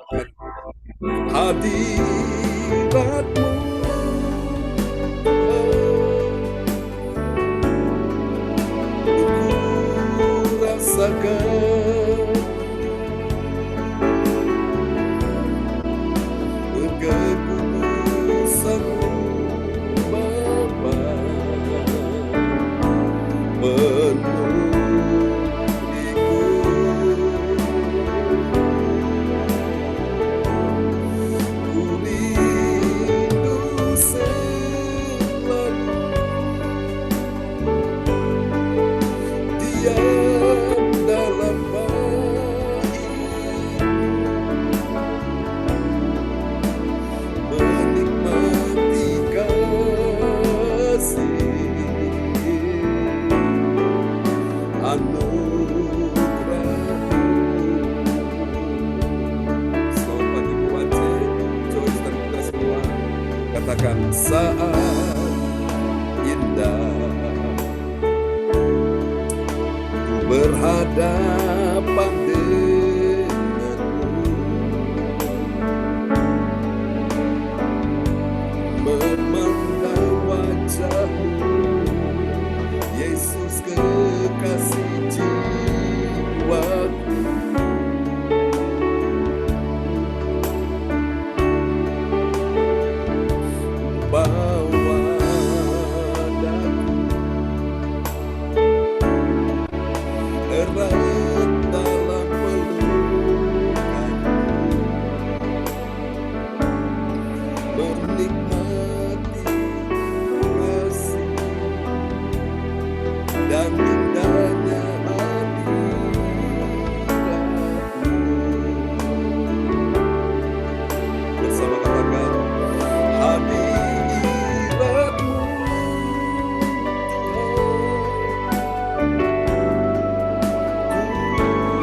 katakan hadirat-Mu ku rasakan kekudusan-Mu Bapa ku rindu selalu diam dalam bait menikmati kasih anugerah-Mu. Selamat pagi buat Joyce dan kita semua. Katakan saat indah ku berhadapan denganmu, memandang wajah-Mu, Yesus kekasih jiwaku. Bawa daku erat dalam pelukan-Mu, menikmati kasih dan indahnya hadirat-Mu. Bersama katakan hadirat-Mu ku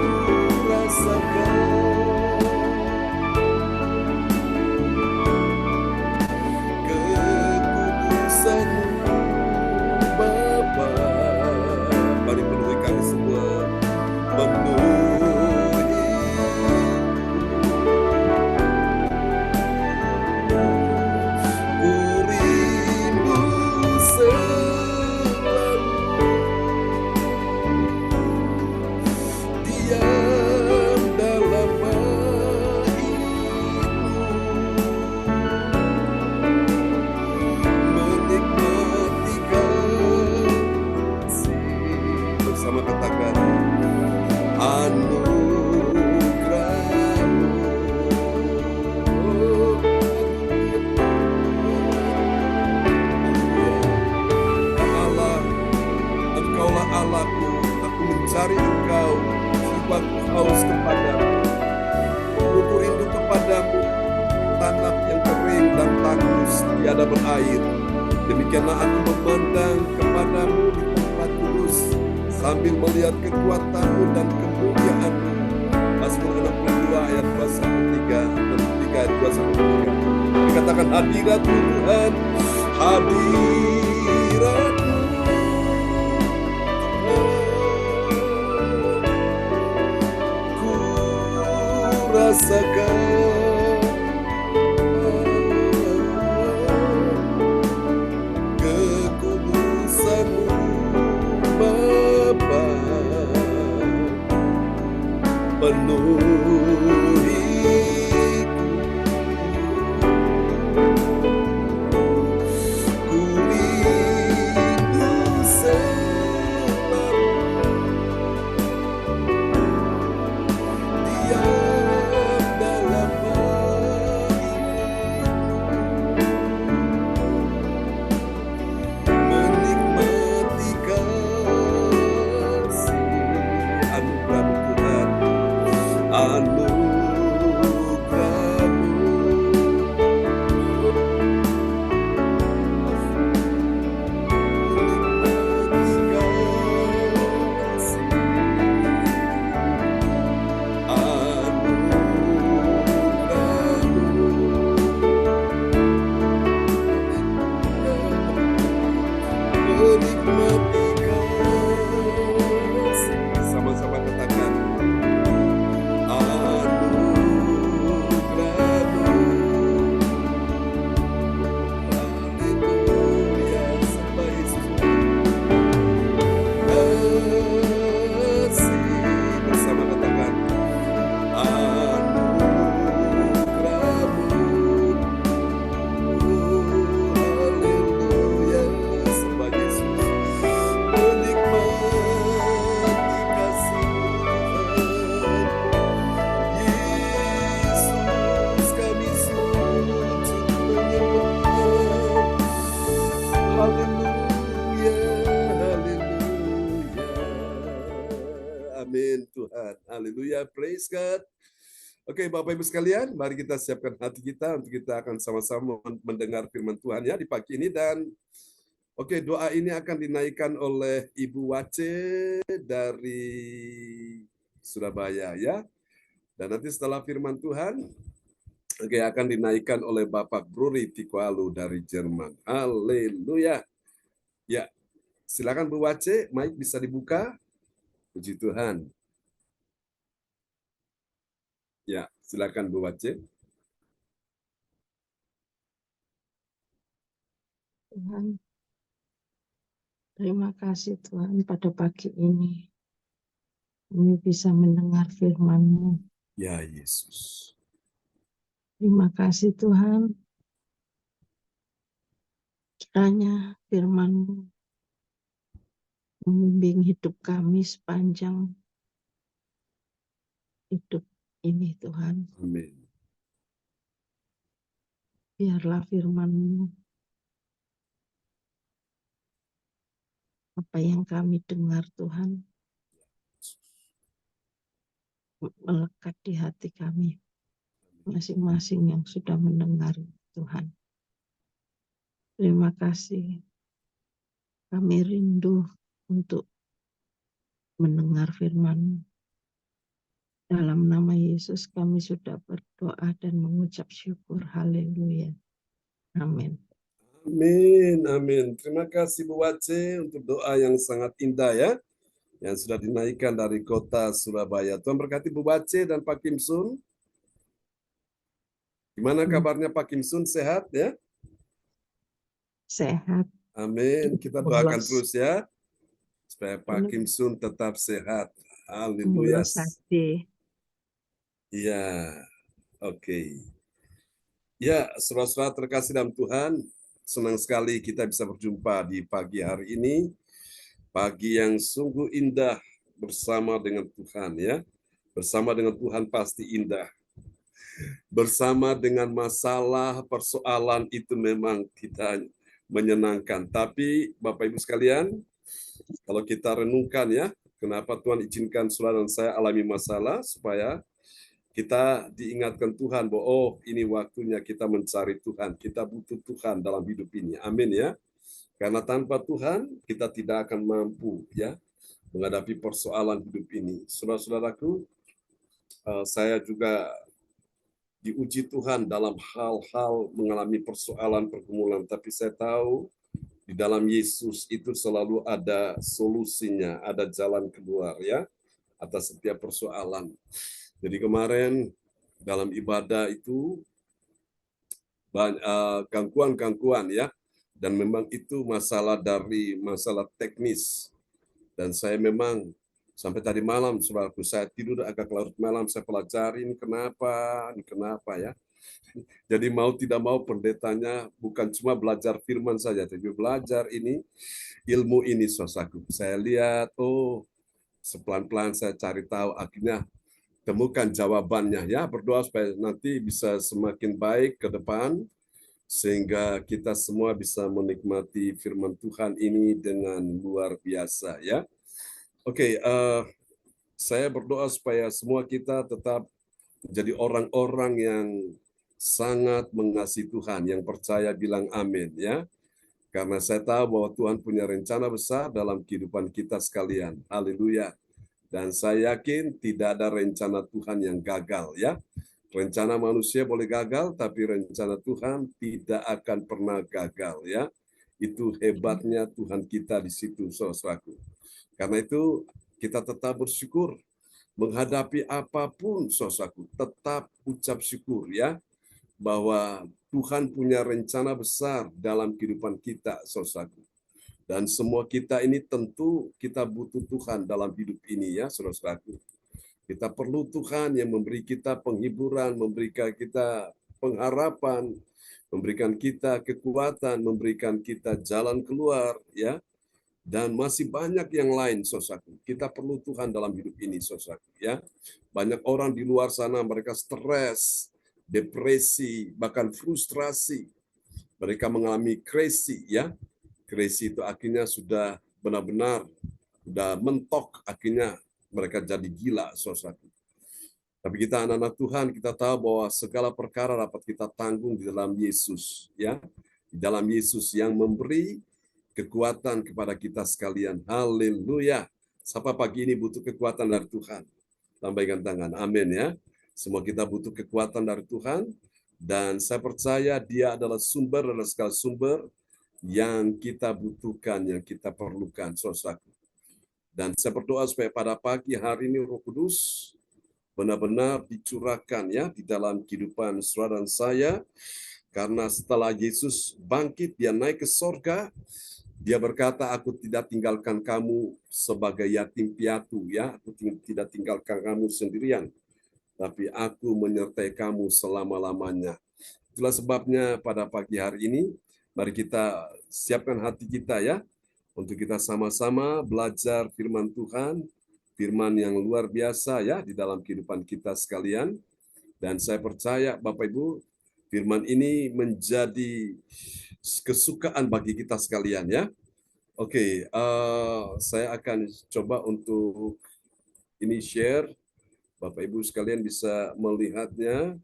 rasakan kekudusan-Mu Bapa. Mari penuhi kami semua, penuhi ku rindu selalu diam dalam bait-Mu, menikmati kasih. Bersama katakan anugerah-Mu. Allah, Engkaulah Allahku, aku mencari Engkau, jiwaku haus kepadamu, aku rindu kepadamu, tanah yang kering dan tandus tiada berair. Demikianlah aku memandang kepadamu di tempat kudus, sambil melihat kekuatan-Mu dan kemuliaan-Mu. Mazmur 62 ayat 2-3, 63 ayat 2-3. Dikatakan hadirat-Mu Tuhan, hadirat-Mu ku rasakan kekudusan-Mu Bapa, penuhiku, ku rindu selalu diam dalam bait-Mu, menikmati kasih anugerah-Mu Tuhan. Haleluya, praise God. Oke, Bapak Ibu sekalian, mari kita siapkan hati kita untuk kita akan sama-sama mendengar firman Tuhan ya di pagi ini. Dan oke, doa ini akan dinaikkan oleh Ibu Wace dari Surabaya ya. Dan nanti setelah firman Tuhan, oke, akan dinaikkan oleh Bapak Bruri Tikualu dari Jerman. Haleluya. Ya, silakan Bu Wace, mic bisa dibuka. Puji Tuhan. Ya, silakan Bu Wace. Tuhan, terima kasih Tuhan pada pagi ini kami bisa mendengar firman-Mu. Ya Yesus. Terima kasih Tuhan, kiranya firman-Mu membimbing hidup kami sepanjang hidup ini Tuhan. Amin. Biarlah firman-Mu, apa yang kami dengar Tuhan, melekat di hati kami masing-masing yang sudah mendengar Tuhan. Terima kasih. Kami rindu untuk mendengar firman-Mu. Dalam nama Yesus kami sudah berdoa dan mengucap syukur. Haleluya. Amin. Amin, amin. Terima kasih Bu Wace untuk doa yang sangat indah ya, yang sudah dinaikkan dari kota Surabaya. Tuhan berkati Bu Wace dan Pak Kim Sun. Gimana kabarnya Pak Kim Sun, sehat ya? Sehat. Amin, kita doakan terus ya, supaya Pak Kim Sun tetap sehat. Haleluya. Mulus hati. Iya, oke. Ya, saudara-saudara terkasih dalam Tuhan, senang sekali kita bisa berjumpa di pagi hari ini. Pagi yang sungguh indah bersama dengan Tuhan ya. Bersama dengan Tuhan pasti indah. Bersama dengan masalah, persoalan itu memang kita menyenangkan. Tapi Bapak Ibu sekalian, kalau kita renungkan ya, kenapa Tuhan izinkan saudara dan saya alami masalah, supaya kita diingatkan Tuhan bahwa oh ini waktunya kita mencari Tuhan, kita butuh Tuhan dalam hidup ini. Amin ya. Karena tanpa Tuhan kita tidak akan mampu ya menghadapi persoalan hidup ini. Saudara-saudaraku, saya juga diuji Tuhan dalam hal-hal mengalami persoalan pergumulan, tapi saya tahu di dalam Yesus itu selalu ada solusinya, ada jalan keluar ya atas setiap persoalan. Jadi kemarin dalam ibadah itu banyak gangguan-gangguan ya, dan memang itu masalah dari masalah teknis. Dan saya memang sampai tadi malam, saudaraku, saya tidur agak larut malam, saya pelajari ini kenapa ya. Jadi mau tidak mau pendetanya bukan cuma belajar firman saja, tapi belajar ini ilmu ini, saudaraku. Saya lihat, oh sepelan-pelan saya cari tahu, akhirnya temukan jawabannya ya. Berdoa supaya nanti bisa semakin baik ke depan, sehingga kita semua bisa menikmati firman Tuhan ini dengan luar biasa ya. Oke, saya berdoa supaya semua kita tetap menjadi orang-orang yang sangat mengasihi Tuhan, yang percaya bilang amin ya. Karena saya tahu bahwa Tuhan punya rencana besar dalam kehidupan kita sekalian. Haleluya. Dan saya yakin tidak ada rencana Tuhan yang gagal ya. Rencana manusia boleh gagal, tapi rencana Tuhan tidak akan pernah gagal ya. Itu hebatnya Tuhan kita di situ, saudaraku. Karena itu kita tetap bersyukur menghadapi apapun, saudaraku. Tetap ucap syukur ya, bahwa Tuhan punya rencana besar dalam kehidupan kita, saudaraku. Dan semua kita ini tentu kita butuh Tuhan dalam hidup ini ya, saudaraku. Kita perlu Tuhan yang memberi kita penghiburan, memberikan kita pengharapan, memberikan kita kekuatan, memberikan kita jalan keluar ya. Dan masih banyak yang lain, saudaraku. Kita perlu Tuhan dalam hidup ini, saudaraku ya. Banyak orang di luar sana mereka stres, depresi, bahkan frustrasi. Mereka mengalami crazy ya. Crazy itu akhirnya sudah benar-benar sudah mentok, akhirnya mereka jadi gila, saudaraku. Tapi kita anak-anak Tuhan, kita tahu bahwa segala perkara dapat kita tanggung di dalam Yesus, ya. Di dalam Yesus yang memberi kekuatan kepada kita sekalian. Haleluya. Siapa pagi ini butuh kekuatan dari Tuhan? Lambaikan tangan. Amin ya. Semua kita butuh kekuatan dari Tuhan. Dan saya percaya Dia adalah sumber dari segala sumber yang kita butuhkan, yang kita perlukan, saudaraku. Dan saya berdoa supaya pada pagi hari ini Roh Kudus benar-benar dicurahkan ya di dalam kehidupan saudara dan saya, karena setelah Yesus bangkit, dia naik ke sorga, dia berkata, aku tidak tinggalkan kamu sebagai yatim piatu, ya, aku tidak tinggalkan kamu sendirian, tapi aku menyertai kamu selama-lamanya. Itulah sebabnya pada pagi hari ini, mari kita siapkan hati kita ya, untuk kita sama-sama belajar firman Tuhan, firman yang luar biasa ya di dalam kehidupan kita sekalian. Dan saya percaya Bapak Ibu, firman ini menjadi kesukaan bagi kita sekalian ya. Oke, saya akan coba untuk ini share. Bapak Ibu sekalian bisa melihatnya.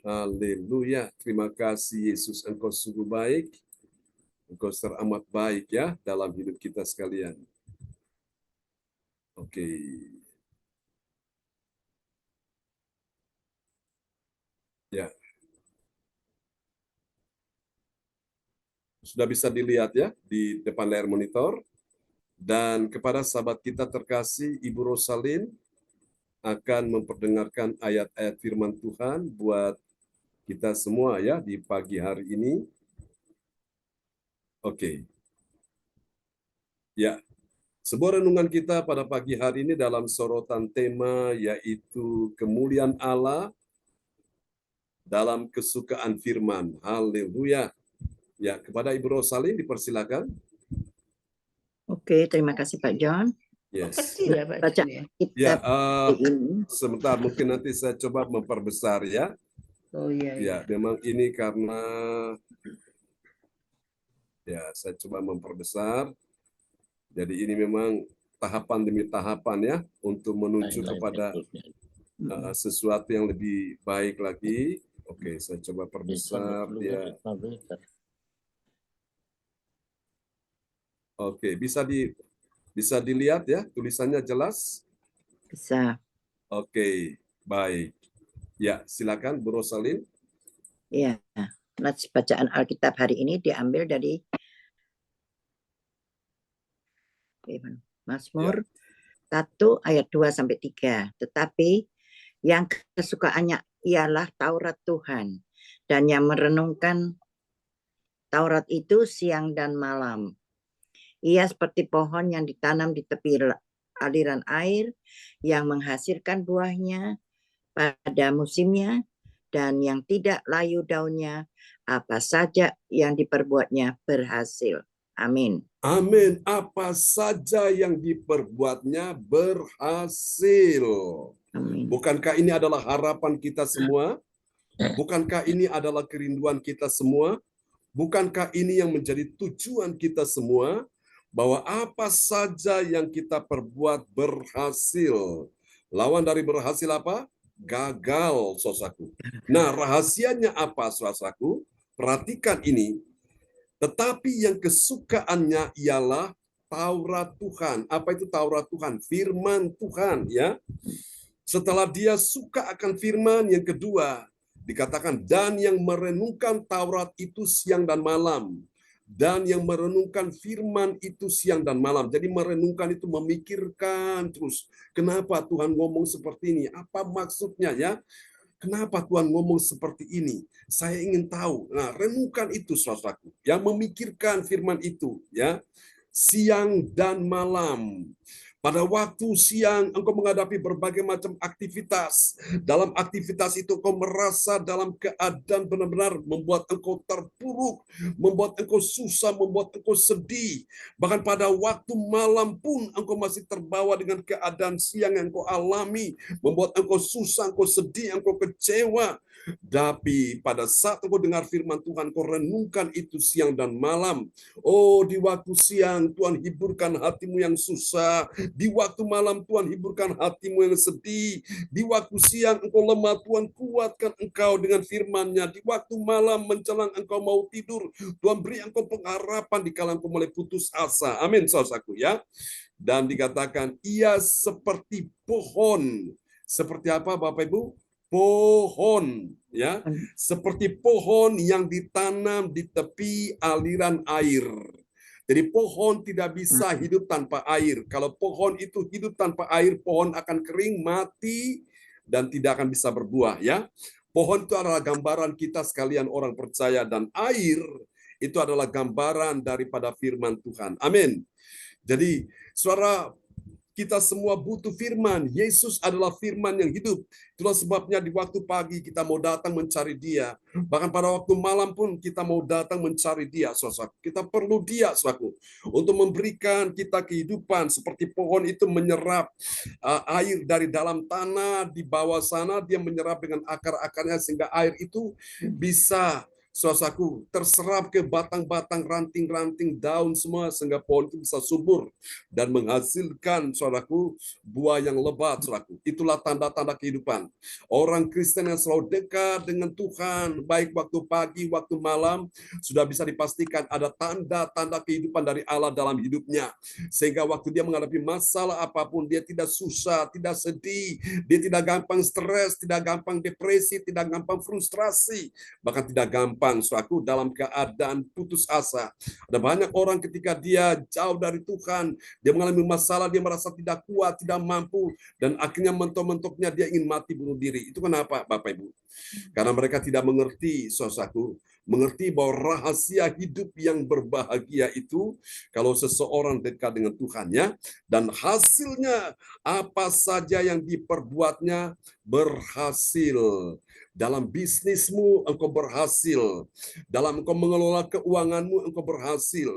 Haleluya, terima kasih Yesus, Engkau sungguh baik. Engkau teramat baik ya dalam hidup kita sekalian. Oke. Ya. Sudah bisa dilihat ya di depan layar monitor. Dan kepada sahabat kita terkasih, Ibu Rosalin akan memperdengarkan ayat-ayat firman Tuhan buat kita semua ya di pagi hari ini. Oke. Ya. Sebuah renungan kita pada pagi hari ini dalam sorotan tema yaitu kemuliaan Allah dalam kesukaan firman. Haleluya. Ya, kepada Ibu Rosalin dipersilakan. Oke, terima kasih Pak John. Yes. Kecil ya Pak Baca John ya? Ya, ini. sebentar mungkin nanti saya coba memperbesar ya. Oh iya. Ya, memang ini karena ya saya coba memperbesar. Jadi ini memang tahapan demi tahapan ya untuk menuju kepada sesuatu yang lebih baik lagi. Oke, saya coba perbesar dia. Oke, bisa dilihat ya tulisannya jelas? Bisa. Oke, baik. Ya, silakan Bu Rosalin. Ya, nats bacaan Alkitab hari ini diambil dari Mazmur 1 ayat 2 sampai 3. Tetapi yang kesukaannya ialah Taurat Tuhan, dan yang merenungkan Taurat itu siang dan malam. Ia seperti pohon yang ditanam di tepi aliran air, yang menghasilkan buahnya pada musimnya, dan yang tidak layu daunnya, apa saja yang diperbuatnya berhasil. Amin. Amin. Apa saja yang diperbuatnya berhasil. Amin. Bukankah ini adalah harapan kita semua? Bukankah ini adalah kerinduan kita semua? Bukankah ini yang menjadi tujuan kita semua? Bahwa apa saja yang kita perbuat berhasil. Lawan dari berhasil apa? Gagal, saudaraku. Nah, rahasianya apa, saudaraku? Perhatikan ini. Tetapi yang kesukaannya ialah Taurat Tuhan. Apa itu Taurat Tuhan? Firman Tuhan, ya. Setelah dia suka akan firman, yang kedua dikatakan, dan yang merenungkan Taurat itu siang dan malam. Dan yang merenungkan firman itu siang dan malam. Jadi merenungkan itu memikirkan terus. Kenapa Tuhan ngomong seperti ini? Apa maksudnya ya? Kenapa Tuhan ngomong seperti ini? Saya ingin tahu. Nah, renungkan itu, saudaraku. Yang memikirkan firman itu, ya, siang dan malam. Pada waktu siang engkau menghadapi berbagai macam aktivitas. Dalam aktivitas itu engkau merasa dalam keadaan benar-benar membuat engkau terpuruk, membuat engkau susah, membuat engkau sedih. Bahkan pada waktu malam pun engkau masih terbawa dengan keadaan siang yang engkau alami, membuat engkau susah, engkau sedih, engkau kecewa. Tapi pada saat engkau dengar firman Tuhan, kau renungkan itu siang dan malam. Oh, di waktu siang Tuhan hiburkan hatimu yang susah. Di waktu malam Tuhan hiburkan hatimu yang sedih. Di waktu siang engkau lemah, Tuhan kuatkan engkau dengan firman-Nya. Di waktu malam menjelang engkau mau tidur, Tuhan beri engkau pengharapan di kala engkau mulai putus asa. Amin, saudaraku ya. Dan dikatakan, ia seperti pohon. Seperti apa Bapak Ibu? Pohon, ya, seperti pohon yang ditanam di tepi aliran air. Jadi pohon tidak bisa hidup tanpa air. Kalau pohon itu hidup tanpa air, pohon akan kering, mati, dan tidak akan bisa berbuah. Ya, pohon itu adalah gambaran kita sekalian orang percaya, dan air itu adalah gambaran daripada firman Tuhan. Amin. Jadi, saudara, kita semua butuh firman. Yesus adalah firman yang hidup. Itulah sebabnya di waktu pagi kita mau datang mencari Dia. Bahkan pada waktu malam pun kita mau datang mencari Dia, saudaraku. Kita perlu Dia, saudaraku, untuk memberikan kita kehidupan. Seperti pohon itu menyerap air dari dalam tanah di bawah sana, dia menyerap dengan akar-akarnya sehingga air itu bisa, saudaraku, terserap ke batang-batang, ranting-ranting, daun semua sehingga pohon itu bisa subur dan menghasilkan, saudaraku, buah yang lebat, saudaraku. Itulah tanda-tanda kehidupan. Orang Kristen yang selalu dekat dengan Tuhan, baik waktu pagi, waktu malam, sudah bisa dipastikan ada tanda-tanda kehidupan dari Allah dalam hidupnya. Sehingga waktu dia menghadapi masalah apapun, dia tidak susah, tidak sedih, dia tidak gampang stres, tidak gampang depresi, tidak gampang frustrasi, bahkan tidak gampang, saudaraku, dalam keadaan putus asa. Ada banyak orang ketika dia jauh dari Tuhan, dia mengalami masalah, dia merasa tidak kuat, tidak mampu, dan akhirnya mentok-mentoknya dia ingin mati bunuh diri. Itu kenapa, Bapak Ibu? Karena mereka tidak mengerti, saudaraku, mengerti bahwa rahasia hidup yang berbahagia itu kalau seseorang dekat dengan Tuhan-nya, dan hasilnya apa saja yang diperbuatnya berhasil. Dalam bisnismu engkau berhasil, dalam engkau mengelola keuanganmu engkau berhasil,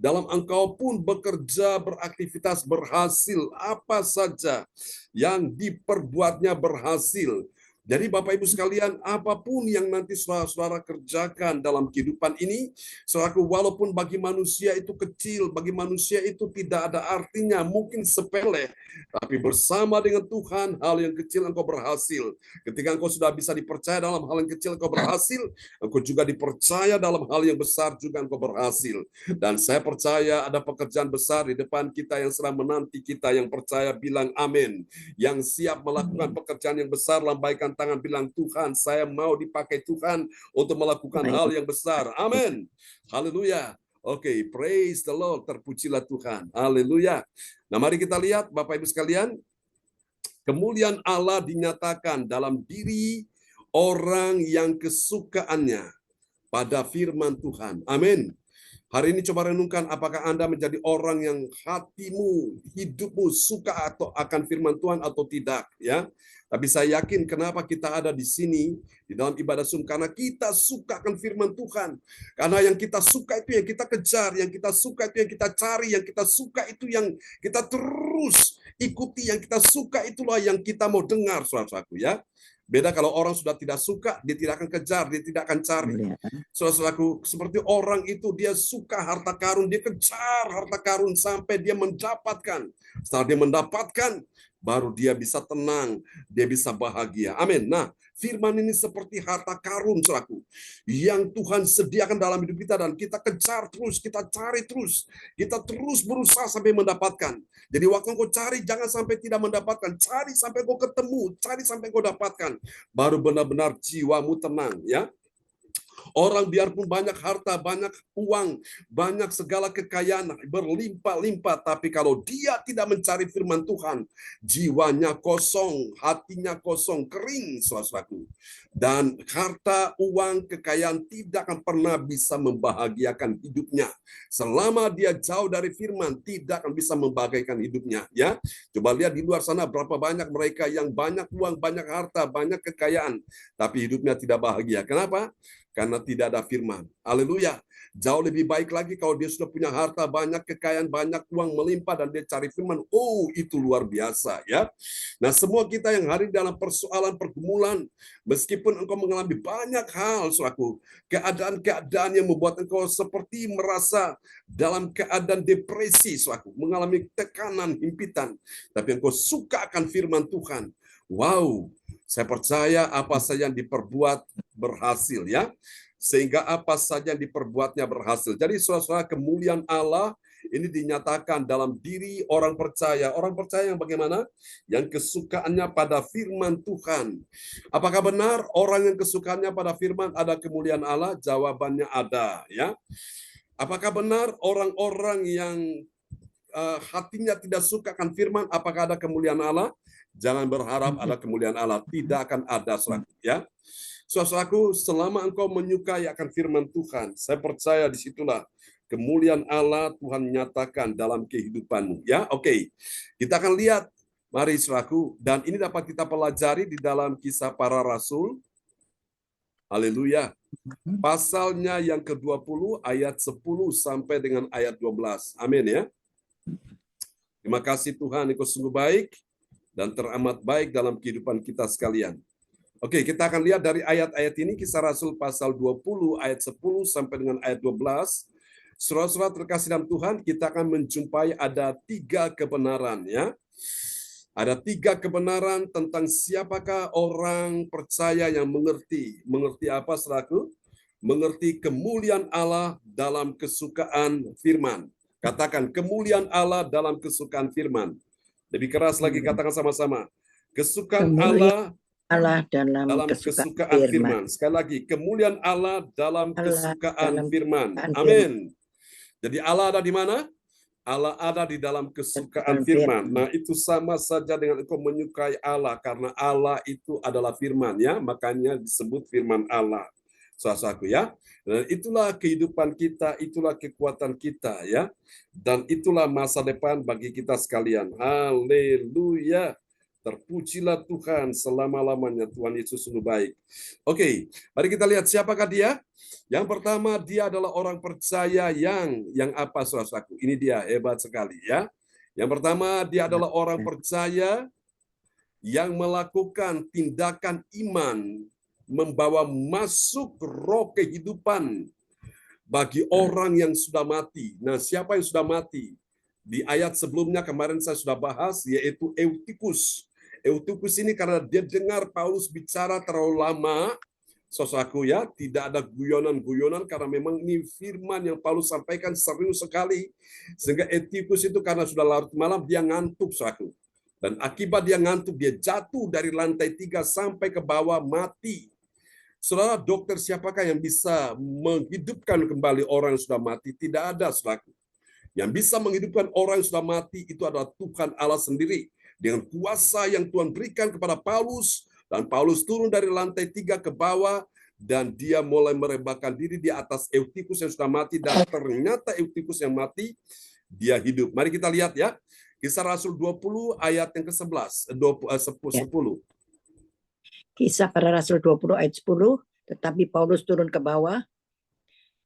dalam engkau pun bekerja, beraktivitas berhasil, apa saja yang diperbuatnya berhasil. Jadi Bapak Ibu sekalian, apapun yang nanti saudara-saudara kerjakan dalam kehidupan ini, saudaraku, walaupun bagi manusia itu kecil, bagi manusia itu tidak ada artinya, mungkin sepele, tapi bersama dengan Tuhan, hal yang kecil engkau berhasil. Ketika engkau sudah bisa dipercaya dalam hal yang kecil engkau berhasil, engkau juga dipercaya dalam hal yang besar juga engkau berhasil. Dan saya percaya ada pekerjaan besar di depan kita yang sedang menanti kita. Yang percaya bilang amin. Yang siap melakukan pekerjaan yang besar, lambaikan tangan, bilang, Tuhan, saya mau dipakai Tuhan untuk melakukan hal yang besar. Amin. Haleluya. Oke, praise the Lord. Terpujilah Tuhan. Haleluya. Nah, mari kita lihat, Bapak Ibu sekalian, kemuliaan Allah dinyatakan dalam diri orang yang kesukaannya pada firman Tuhan. Amin. Hari ini coba renungkan, apakah Anda menjadi orang yang hatimu, hidupmu suka atau akan firman Tuhan atau tidak, ya? Tapi saya yakin kenapa kita ada di sini di dalam ibadah Zoom, karena kita suka akan firman Tuhan. Karena yang kita suka itu yang kita kejar, yang kita suka itu yang kita cari, yang kita suka itu yang kita terus ikuti, yang kita suka itulah yang kita mau dengar, saudaraku, ya. Beda kalau orang sudah tidak suka, dia tidak akan kejar, dia tidak akan cari. Saudaraku, seperti orang itu, dia suka harta karun, dia kejar harta karun sampai dia mendapatkan. Setelah dia mendapatkan, baru dia bisa tenang, dia bisa bahagia. Amin. Nah, firman ini seperti harta karun, saudaraku, yang Tuhan sediakan dalam hidup kita, dan kita kejar terus, kita cari terus, kita terus berusaha sampai mendapatkan. Jadi waktu engkau cari, jangan sampai tidak mendapatkan, cari sampai engkau ketemu, cari sampai engkau dapatkan, baru benar-benar jiwamu tenang, ya. Orang biarpun banyak harta, banyak uang, banyak segala kekayaan, berlimpah-limpah, tapi kalau dia tidak mencari firman Tuhan, jiwanya kosong, hatinya kosong, kering, saudaraku. Dan harta, uang, kekayaan tidak akan pernah bisa membahagiakan hidupnya. Selama dia jauh dari firman, tidak akan bisa membahagiakan hidupnya. Ya, coba lihat di luar sana berapa banyak mereka yang banyak uang, banyak harta, banyak kekayaan, tapi hidupnya tidak bahagia. Kenapa? karena tidak ada firman. Haleluya. Jauh lebih baik lagi kalau dia sudah punya harta banyak, kekayaan banyak, uang melimpah, dan dia cari firman. Oh, itu luar biasa ya. Nah, semua kita yang hari dalam persoalan pergumulan, meskipun engkau mengalami banyak hal, saudaraku, keadaan-keadaan yang membuat engkau seperti merasa dalam keadaan depresi, saudaraku, mengalami tekanan, himpitan, tapi engkau suka akan firman Tuhan. Wow, saya percaya apa saja yang diperbuat berhasil ya. Sehingga apa saja yang diperbuatnya berhasil. Jadi saudara-saudara, kemuliaan Allah ini dinyatakan dalam diri orang percaya. Orang percaya yang bagaimana? Yang kesukaannya pada firman Tuhan. Apakah benar orang yang kesukaannya pada firman ada kemuliaan Allah? Jawabannya ada ya. Apakah benar orang-orang yang hatinya tidak suka akan firman, apakah ada kemuliaan Allah? Jangan berharap ada kemuliaan Allah. Tidak akan ada, saudara ya. Saudaraku, selama engkau menyukai akan firman Tuhan, saya percaya disitulah kemuliaan Allah Tuhan nyatakan dalam kehidupanmu. Ya, oke. Kita akan lihat, mari saudaraku, dan ini dapat kita pelajari di dalam Kisah Para Rasul. Haleluya. Pasalnya yang ke-20 ayat 10 sampai dengan ayat 12. Amin ya. Terima kasih Tuhan, Engkau sungguh baik dan teramat baik dalam kehidupan kita sekalian. Oke, kita akan lihat dari ayat-ayat ini, Kisah Rasul pasal 20 ayat 10 sampai dengan ayat 12. Saudara-saudara terkasih dalam Tuhan, kita akan menjumpai ada 3 kebenaran ya. Ada 3 kebenaran tentang siapakah orang percaya yang mengerti. Mengerti apa, saudaraku? Mengerti kemuliaan Allah dalam kesukaan firman. Katakan kemuliaan Allah dalam kesukaan firman. Lebih keras lagi, katakan sama-sama. Kesukaan Allah dalam kesukaan firman. Sekali lagi, kemuliaan Allah dalam kesukaan firman. Amin. Jadi Allah ada di mana? Allah ada di dalam kesukaan firman. Nah, itu sama saja dengan engkau menyukai Allah, karena Allah itu adalah firman ya, makanya disebut firman Allah. Saudaraku ya. Dan itulah kehidupan kita, itulah kekuatan kita ya. Dan itulah masa depan bagi kita sekalian. Haleluya. Terpujilah Tuhan selama-lamanya. Tuhan Yesus sungguh baik. Oke, mari kita lihat siapakah dia. Yang pertama, dia adalah orang percaya yang apa, saudaraku? Ini dia, hebat sekali ya. Yang pertama, dia adalah orang percaya yang melakukan tindakan iman, membawa masuk roh kehidupan bagi orang yang sudah mati. Nah, siapa yang sudah mati? Di ayat sebelumnya kemarin saya sudah bahas, yaitu Eutikus. Eutikus ini karena dia dengar Paulus bicara terlalu lama, saudaraku ya, tidak ada guyonan-guyonan, karena memang ini firman yang Paulus sampaikan serius sekali, sehingga Eutikus itu karena sudah larut malam, dia ngantuk, saudaraku. Dan akibat dia ngantuk, dia jatuh dari lantai 3 sampai ke bawah, mati. Saudara, dokter siapakah yang bisa menghidupkan kembali orang yang sudah mati? Tidak ada, saudaraku. Yang bisa menghidupkan orang yang sudah mati itu adalah Tuhan Allah sendiri. Dengan kuasa yang Tuhan berikan kepada Paulus, dan Paulus turun dari lantai 3 ke bawah, dan dia mulai merebahkan diri di atas Eutikus yang sudah mati, dan ternyata Eutikus yang mati, dia hidup. Mari kita lihat ya, Kisah Rasul 20 ayat yang ke-11, 10. Kisah Para Rasul 20 ayat 10, tetapi Paulus turun ke bawah,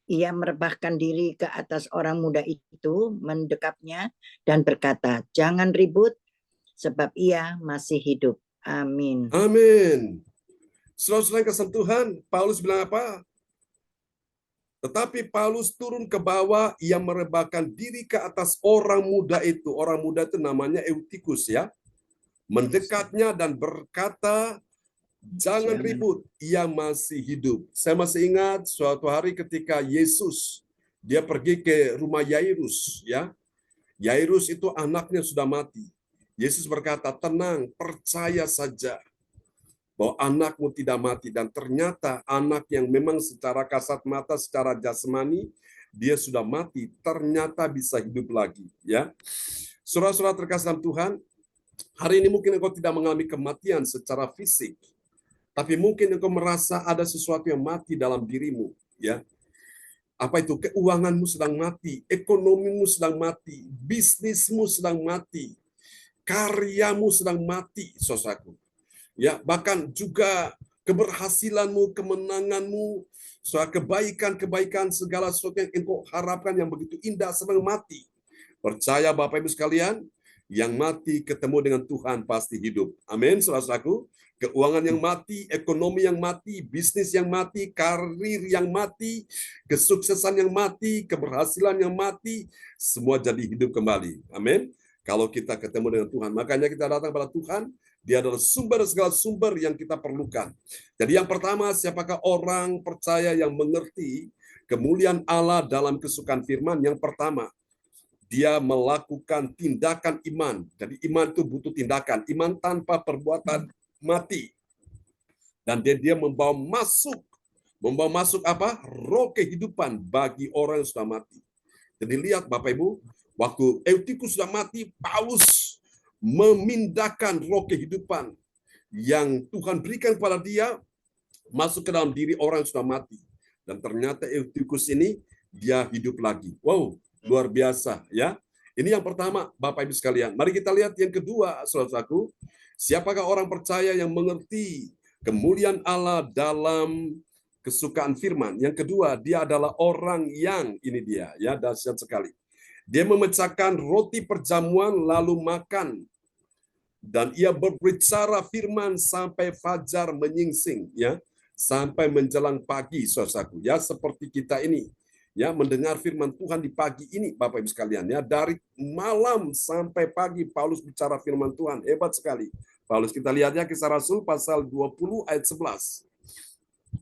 ia merebahkan diri ke atas orang muda itu, mendekapnya dan berkata, jangan ribut, sebab ia masih hidup. Amin. Amin. Selain kesentuhan, Paulus bilang apa? Tetapi Paulus turun ke bawah, ia merebahkan diri ke atas orang muda itu. Orang muda itu namanya Eutikus ya. Mendekatnya dan berkata, jangan ribut, ia masih hidup. Saya masih ingat suatu hari ketika Yesus, dia pergi ke rumah Yairus ya. Yairus itu anaknya sudah mati. Yesus berkata, tenang, percaya saja bahwa anakmu tidak mati. Dan ternyata anak yang memang secara kasat mata, secara jasmani, dia sudah mati, ternyata bisa hidup lagi. Ya, saudara-saudara terkasih dalam Tuhan, hari ini mungkin engkau tidak mengalami kematian secara fisik, tapi mungkin engkau merasa ada sesuatu yang mati dalam dirimu. Ya, apa itu? Keuanganmu sedang mati, ekonomimu sedang mati, bisnismu sedang mati, karyamu sedang mati, saudaraku. Ya, bahkan juga keberhasilanmu, kemenanganmu, soal kebaikan-kebaikan segala sesuatu yang engkau harapkan yang begitu indah sedang mati. Percaya Bapak Ibu sekalian, yang mati ketemu dengan Tuhan pasti hidup. Amin, saudaraku. Keuangan yang mati, ekonomi yang mati, bisnis yang mati, karir yang mati, kesuksesan yang mati, keberhasilan yang mati, semua jadi hidup kembali. Amin. Kalau kita ketemu dengan Tuhan, makanya kita datang pada Tuhan, Dia adalah sumber segala sumber yang kita perlukan. Jadi yang pertama, siapakah orang percaya yang mengerti kemuliaan Allah dalam kesukaan firman? Yang pertama, dia melakukan tindakan iman. Jadi iman itu butuh tindakan. Iman tanpa perbuatan mati. Dan dia membawa masuk apa? Roh kehidupan bagi orang yang sudah mati. Jadi lihat Bapak Ibu, waktu Eutikus sudah mati, Paulus memindahkan roh kehidupan yang Tuhan berikan kepada dia masuk ke dalam diri orang yang sudah mati. Dan ternyata Eutikus ini dia hidup lagi. Wow, luar biasa ya. Ini yang pertama, Bapak Ibu sekalian. Mari kita lihat yang kedua, saudaraku. Siapakah orang percaya yang mengerti kemuliaan Allah dalam kesukaan firman? Yang kedua, dia adalah orang yang, ini dia, ya dahsyat sekali. Dia memecahkan roti perjamuan lalu makan. Dan ia berbicara firman sampai fajar menyingsing, ya, sampai menjelang pagi, saudaraku. Ya, seperti kita ini. Ya, mendengar firman Tuhan di pagi ini, Bapak Ibu sekalian, ya, dari malam sampai pagi Paulus bicara firman Tuhan, hebat sekali. Paulus, kita lihat ya Kisah Rasul pasal 20 ayat 11.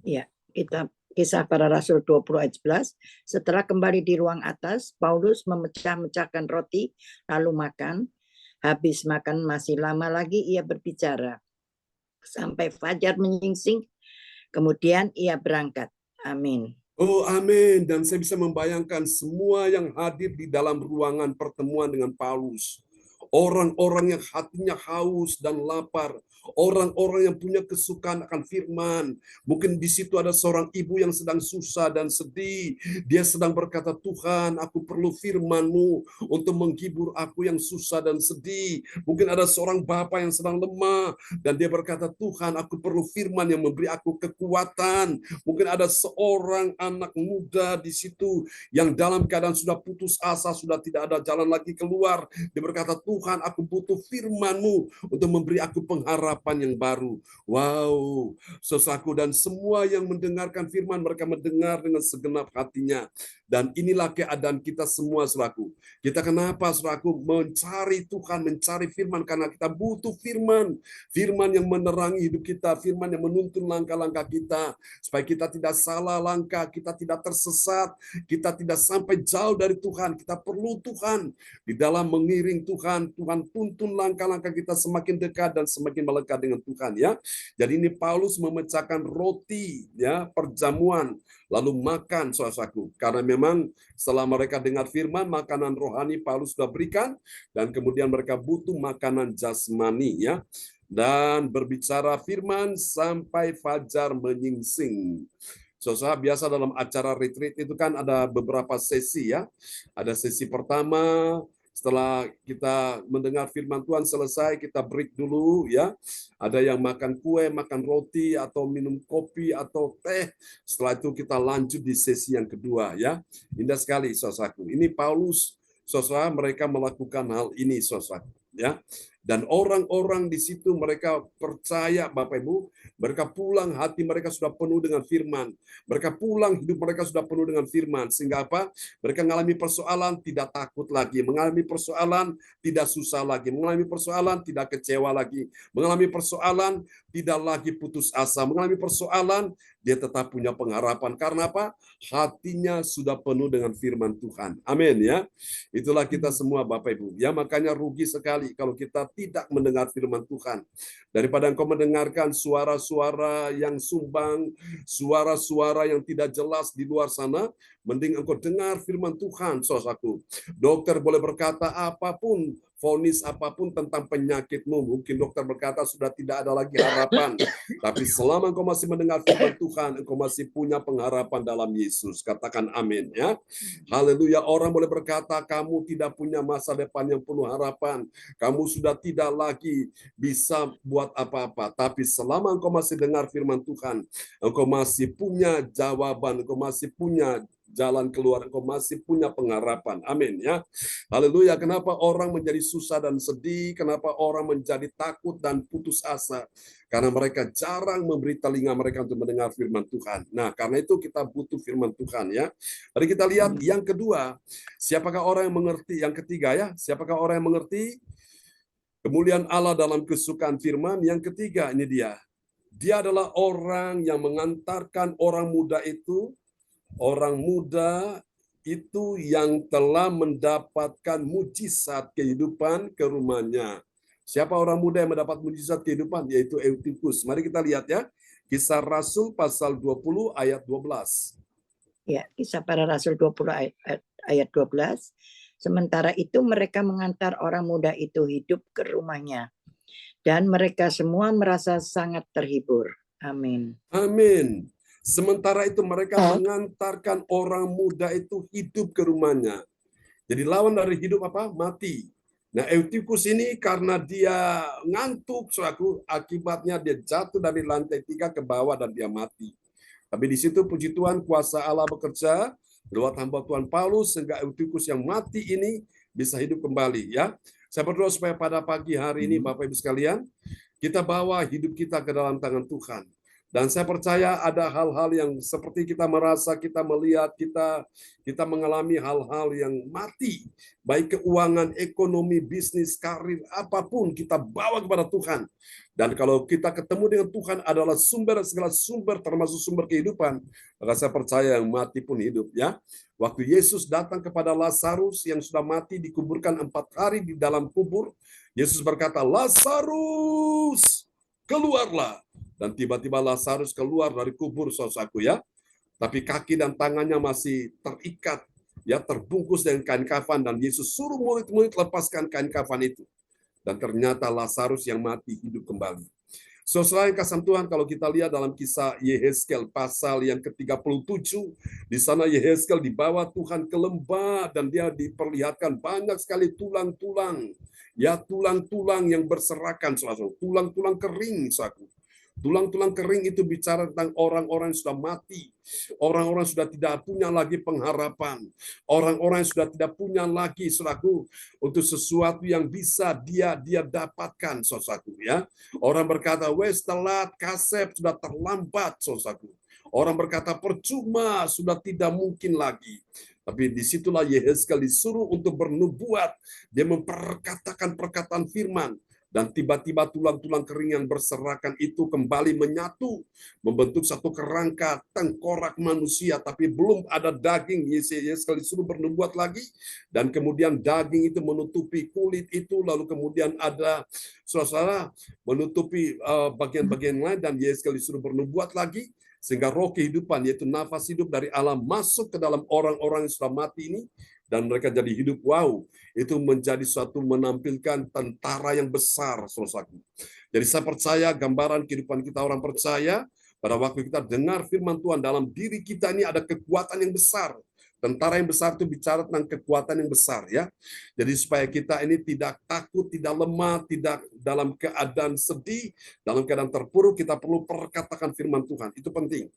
Ya, kita Kisah Para Rasul 20 ayat 11. Setelah kembali di ruang atas, Paulus memecah-mecahkan roti lalu makan. Habis makan masih lama lagi ia berbicara sampai fajar menyingsing. Kemudian ia berangkat. Amin. Oh, amin. Dan saya bisa membayangkan semua yang hadir di dalam ruangan pertemuan dengan Paulus. Orang-orang yang hatinya haus dan lapar. Orang-orang yang punya kesukaan akan firman. Mungkin di situ ada seorang ibu yang sedang susah dan sedih. Dia sedang berkata, Tuhan, aku perlu firman-Mu untuk menghibur aku yang susah dan sedih. Mungkin ada seorang bapak yang sedang lemah. Dan dia berkata, Tuhan, aku perlu firman yang memberi aku kekuatan. Mungkin ada seorang anak muda di situ yang dalam keadaan sudah putus asa, sudah tidak ada jalan lagi keluar. Dia berkata, Tuhan, aku butuh firman-Mu untuk memberi aku pengharapan yang baru. Wow, saudaraku, dan semua yang mendengarkan firman, mereka mendengar dengan segenap hatinya. Dan inilah keadaan kita semua, saudaraku. Kita kenapa, saudaraku, mencari Tuhan, mencari firman, karena kita butuh firman. Firman yang menerangi hidup kita, firman yang menuntun langkah-langkah kita, supaya kita tidak salah langkah, kita tidak tersesat, kita tidak sampai jauh dari Tuhan. Kita perlu Tuhan. Di dalam mengiring Tuhan, Tuhan tuntun langkah-langkah kita semakin dekat dan semakin melekat dengan Tuhan, ya. Jadi ini Paulus memecahkan roti, ya, perjamuan, lalu makan, saudaraku. Karena memang setelah mereka dengar firman, makanan rohani Paulus sudah berikan, dan kemudian mereka butuh makanan jasmani, ya. Dan berbicara firman sampai fajar menyingsing. Saudara, biasa dalam acara retreat itu kan ada beberapa sesi, ya. Ada sesi pertama, setelah kita mendengar firman Tuhan selesai, kita break dulu, ya. Ada yang makan kue, makan roti, atau minum kopi atau teh. Setelah itu kita lanjut di sesi yang kedua, ya. Indah sekali, saudaraku. Ini Paulus, saudara, mereka melakukan hal ini, saudara, ya. Dan orang-orang di situ mereka percaya, Bapak Ibu, mereka pulang, hati mereka sudah penuh dengan firman. Mereka pulang, hidup mereka sudah penuh dengan firman. Sehingga apa? Mereka mengalami persoalan, tidak takut lagi. Mengalami persoalan, tidak susah lagi. Mengalami persoalan, tidak kecewa lagi. Mengalami persoalan, tidak lagi putus asa. Mengalami persoalan, dia tetap punya pengharapan. Karena apa? Hatinya sudah penuh dengan firman Tuhan. Amin, ya. Itulah kita semua, Bapak Ibu. Ya, makanya rugi sekali kalau kita tidak mendengar firman Tuhan. Daripada engkau mendengarkan suara-suara yang sumbang, suara-suara yang tidak jelas di luar sana, mending engkau dengar firman Tuhan, saudaraku. Dokter boleh berkata apapun, vonis apapun tentang penyakitmu. Mungkin dokter berkata sudah tidak ada lagi harapan. Tapi selama engkau masih mendengar firman Tuhan, engkau masih punya pengharapan dalam Yesus. Katakan amin ya. Haleluya. Orang boleh berkata kamu tidak punya masa depan yang penuh harapan. Kamu sudah tidak lagi bisa buat apa-apa. Tapi selama engkau masih dengar firman Tuhan, engkau masih punya jawaban, engkau masih punya jalan keluar, engkau masih punya pengharapan. Amin ya. Haleluya. Kenapa orang menjadi susah dan sedih? Kenapa orang menjadi takut dan putus asa? Karena mereka jarang memberi telinga mereka untuk mendengar firman Tuhan. Nah, karena itu kita butuh firman Tuhan ya. Mari kita lihat yang kedua. Siapakah orang yang mengerti? Yang ketiga ya. Siapakah orang yang mengerti kemuliaan Allah dalam kesukaan firman? Yang ketiga, ini dia. Dia adalah orang yang mengantarkan orang muda itu yang telah mendapatkan mujizat kehidupan ke rumahnya. Siapa orang muda yang mendapat mujizat kehidupan? Yaitu Eutikus. Mari kita lihat ya. Kisah Rasul pasal 20 ayat 12. Ya, Kisah Para Rasul 20 ayat 12. Sementara itu mereka mengantar orang muda itu hidup ke rumahnya. Dan mereka semua merasa sangat terhibur. Amin. Amin. Sementara itu mereka mengantarkan orang muda itu hidup ke rumahnya. Jadi lawan dari hidup apa? Mati. Nah, Eutikus ini karena dia ngantuk, akibatnya dia jatuh dari lantai 3 ke bawah dan dia mati. Tapi di situ puji Tuhan, kuasa Allah bekerja lewat hamba Tuhan Paulus sehingga Eutikus yang mati ini bisa hidup kembali ya. Saya berdoa supaya pada pagi hari ini Bapak Ibu sekalian, kita bawa hidup kita ke dalam tangan Tuhan. Dan saya percaya ada hal-hal yang seperti kita merasa, kita melihat, kita mengalami hal-hal yang mati. Baik keuangan, ekonomi, bisnis, karir, apapun kita bawa kepada Tuhan. Dan kalau kita ketemu dengan Tuhan adalah sumber segala sumber, termasuk sumber kehidupan, maka saya percaya yang mati pun hidup ya. Waktu Yesus datang kepada Lazarus yang sudah mati, dikuburkan 4 hari di dalam kubur, Yesus berkata, Lazarus, keluarlah. Dan tiba-tiba Lazarus keluar dari kubur, saudaraku ya. Tapi kaki dan tangannya masih terikat, ya terbungkus dengan kain kafan. Dan Yesus suruh murid-murid lepaskan kain kafan itu. Dan ternyata Lazarus yang mati hidup kembali. Saudara yang kasih Tuhan, kalau kita lihat dalam kisah Yehezkel pasal yang ke-37, di sana Yehezkel dibawa Tuhan ke lembah dan dia diperlihatkan banyak sekali tulang-tulang. Ya, tulang-tulang yang berserakan, saudara. Tulang-tulang kering, saudara. Tulang-tulang kering itu bicara tentang orang-orang yang sudah mati. Orang-orang sudah tidak punya lagi pengharapan. Orang-orang yang sudah tidak punya lagi, saudaraku, untuk sesuatu yang bisa dia dapatkan, saudaraku ya. Orang berkata, wes telat, kasep, sudah terlambat, saudaraku. Orang berkata, percuma, sudah tidak mungkin lagi. Tapi disitulah Yehezkel disuruh untuk bernubuat. Dia memperkatakan perkataan firman. Dan tiba-tiba tulang-tulang kering yang berserakan itu kembali menyatu, membentuk satu kerangka tengkorak manusia, tapi belum ada daging. Yehezkel disuruh bernubuat lagi, dan kemudian daging itu menutupi kulit itu, lalu kemudian ada saudara menutupi bagian-bagian lain, dan Yehezkel disuruh bernubuat lagi, sehingga roh kehidupan, yaitu nafas hidup dari Allah, masuk ke dalam orang-orang yang sudah mati ini, dan mereka jadi hidup. Wow, itu menjadi suatu menampilkan tentara yang besar, saudaraku. Jadi saya percaya gambaran kehidupan kita orang percaya, pada waktu kita dengar firman Tuhan, dalam diri kita ini ada kekuatan yang besar. Tentara yang besar itu bicara tentang kekuatan yang besar ya. Jadi supaya kita ini tidak takut, tidak lemah, tidak dalam keadaan sedih, dalam keadaan terpuruk, kita perlu perkatakan firman Tuhan. Itu penting.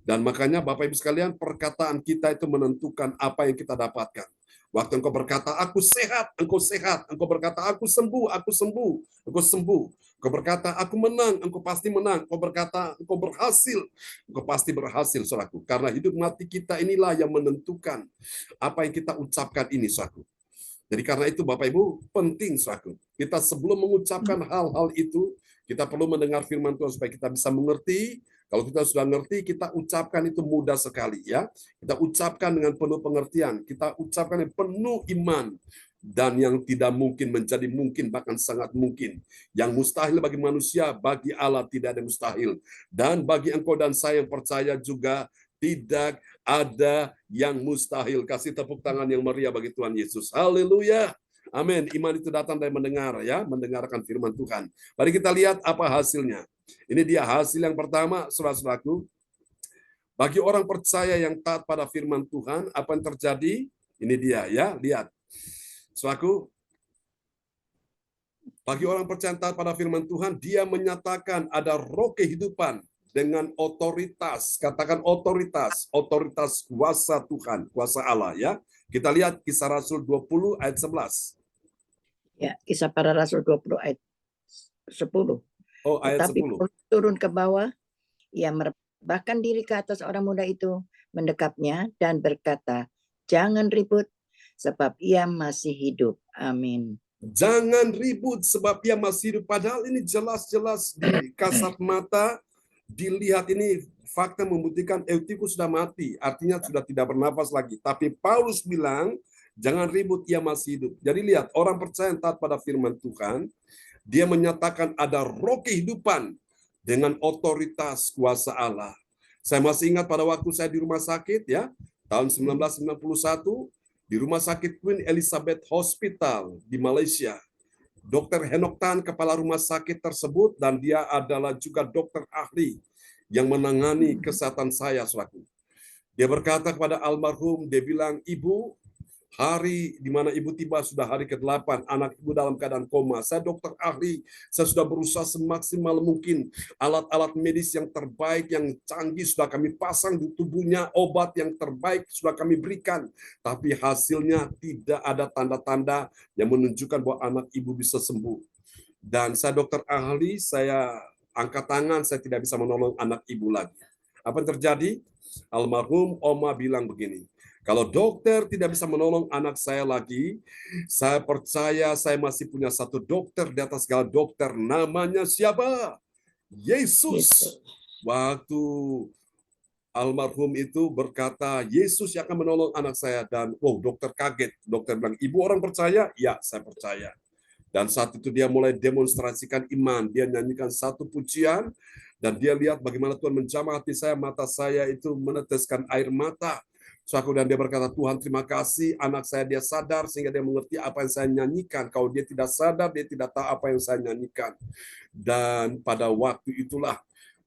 Dan makanya Bapak Ibu sekalian, perkataan kita itu menentukan apa yang kita dapatkan. Waktu engkau berkata, aku sehat, engkau sehat. Engkau berkata, aku sembuh, engkau sembuh. Engkau berkata, aku menang, engkau pasti menang. Engkau berkata, engkau berhasil, engkau pasti berhasil, saudaraku. Karena hidup mati kita inilah yang menentukan apa yang kita ucapkan ini, saudaraku. Jadi karena itu Bapak Ibu, penting, saudaraku. Kita sebelum mengucapkan hal-hal itu, kita perlu mendengar firman Tuhan supaya kita bisa mengerti. Kalau kita sudah ngerti, kita ucapkan itu mudah sekali ya. Kita ucapkan dengan penuh pengertian, kita ucapkan dengan penuh iman. Dan yang tidak mungkin menjadi mungkin, bahkan sangat mungkin. Yang mustahil bagi manusia, bagi Allah tidak ada mustahil. Dan bagi engkau dan saya yang percaya juga, tidak ada yang mustahil. Kasih tepuk tangan yang meriah bagi Tuhan Yesus. Haleluya. Amin. Iman itu datang dari mendengar, ya, mendengarkan firman Tuhan. Mari kita lihat apa hasilnya. Ini dia hasil yang pertama, saudara-saudaraku. Bagi orang percaya yang taat pada firman Tuhan, apa yang terjadi? Ini dia, ya, lihat. Saudaraku, bagi orang percaya yang taat pada firman Tuhan, dia menyatakan ada roh kehidupan dengan otoritas. Katakan otoritas, otoritas kuasa Tuhan, kuasa Allah, ya. Kita lihat Kisah Rasul 20 ayat 11. Ya, Kisah Para Rasul 20 ayat 10. Oh, ayat Tetapi 10. Paulus turun ke bawah, ia merebahkan diri ke atas orang muda itu, mendekapnya dan berkata, jangan ribut, sebab ia masih hidup. Amin. Jangan ribut sebab ia masih hidup. Padahal ini jelas-jelas di kasat mata dilihat, ini fakta membuktikan Eutikus sudah mati. Artinya sudah tidak bernafas lagi. Tapi Paulus bilang, jangan ribut, ia masih hidup. Jadi lihat, orang percaya yang taat pada firman Tuhan, dia menyatakan ada roh kehidupan dengan otoritas kuasa Allah. Saya masih ingat pada waktu saya di rumah sakit, ya, tahun 1991, di Rumah Sakit Queen Elizabeth Hospital di Malaysia. Dr. Henok Tan, kepala rumah sakit tersebut, dan dia adalah juga dokter ahli yang menangani kesehatan saya, saudaraku. Dia berkata kepada almarhum, dia bilang, Ibu, hari di mana ibu tiba sudah hari ke-8, anak ibu dalam keadaan koma. Saya dokter ahli, saya sudah berusaha semaksimal mungkin. Alat-alat medis yang terbaik, yang canggih sudah kami pasang di tubuhnya, obat yang terbaik sudah kami berikan. Tapi hasilnya tidak ada tanda-tanda yang menunjukkan bahwa anak ibu bisa sembuh. Dan saya dokter ahli, saya angkat tangan, saya tidak bisa menolong anak ibu lagi. Apa yang terjadi? Almarhum Oma bilang begini, kalau dokter tidak bisa menolong anak saya lagi, saya percaya saya masih punya satu dokter di atas segala dokter. Namanya siapa? Yesus. Waktu almarhum itu berkata, Yesus yang akan menolong anak saya. Dan dokter kaget. Dokter bilang, ibu orang percaya? Ya, saya percaya. Dan saat itu dia mulai demonstrasikan iman. Dia nyanyikan satu pujian, dan dia lihat bagaimana Tuhan menjamah hati saya, mata saya itu meneteskan air mata. Dan dia berkata, Tuhan terima kasih, anak saya dia sadar sehingga dia mengerti apa yang saya nyanyikan. Kalau dia tidak sadar, dia tidak tahu apa yang saya nyanyikan. Dan pada waktu itulah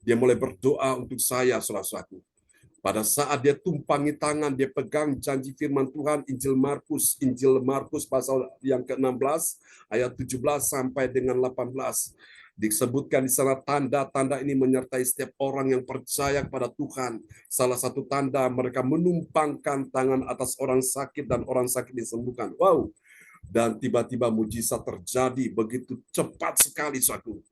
dia mulai berdoa untuk saya, saudara-saudaraku. Pada saat dia tumpangi tangan, dia pegang janji firman Tuhan, Injil Markus pasal yang ke-16, ayat 17 sampai dengan 18. Disebutkan di sana tanda-tanda ini menyertai setiap orang yang percaya kepada Tuhan. Salah satu tanda mereka menumpangkan tangan atas orang sakit dan orang sakit disembuhkan. Wow. Dan tiba-tiba mujizat terjadi begitu cepat sekali, saudaraku.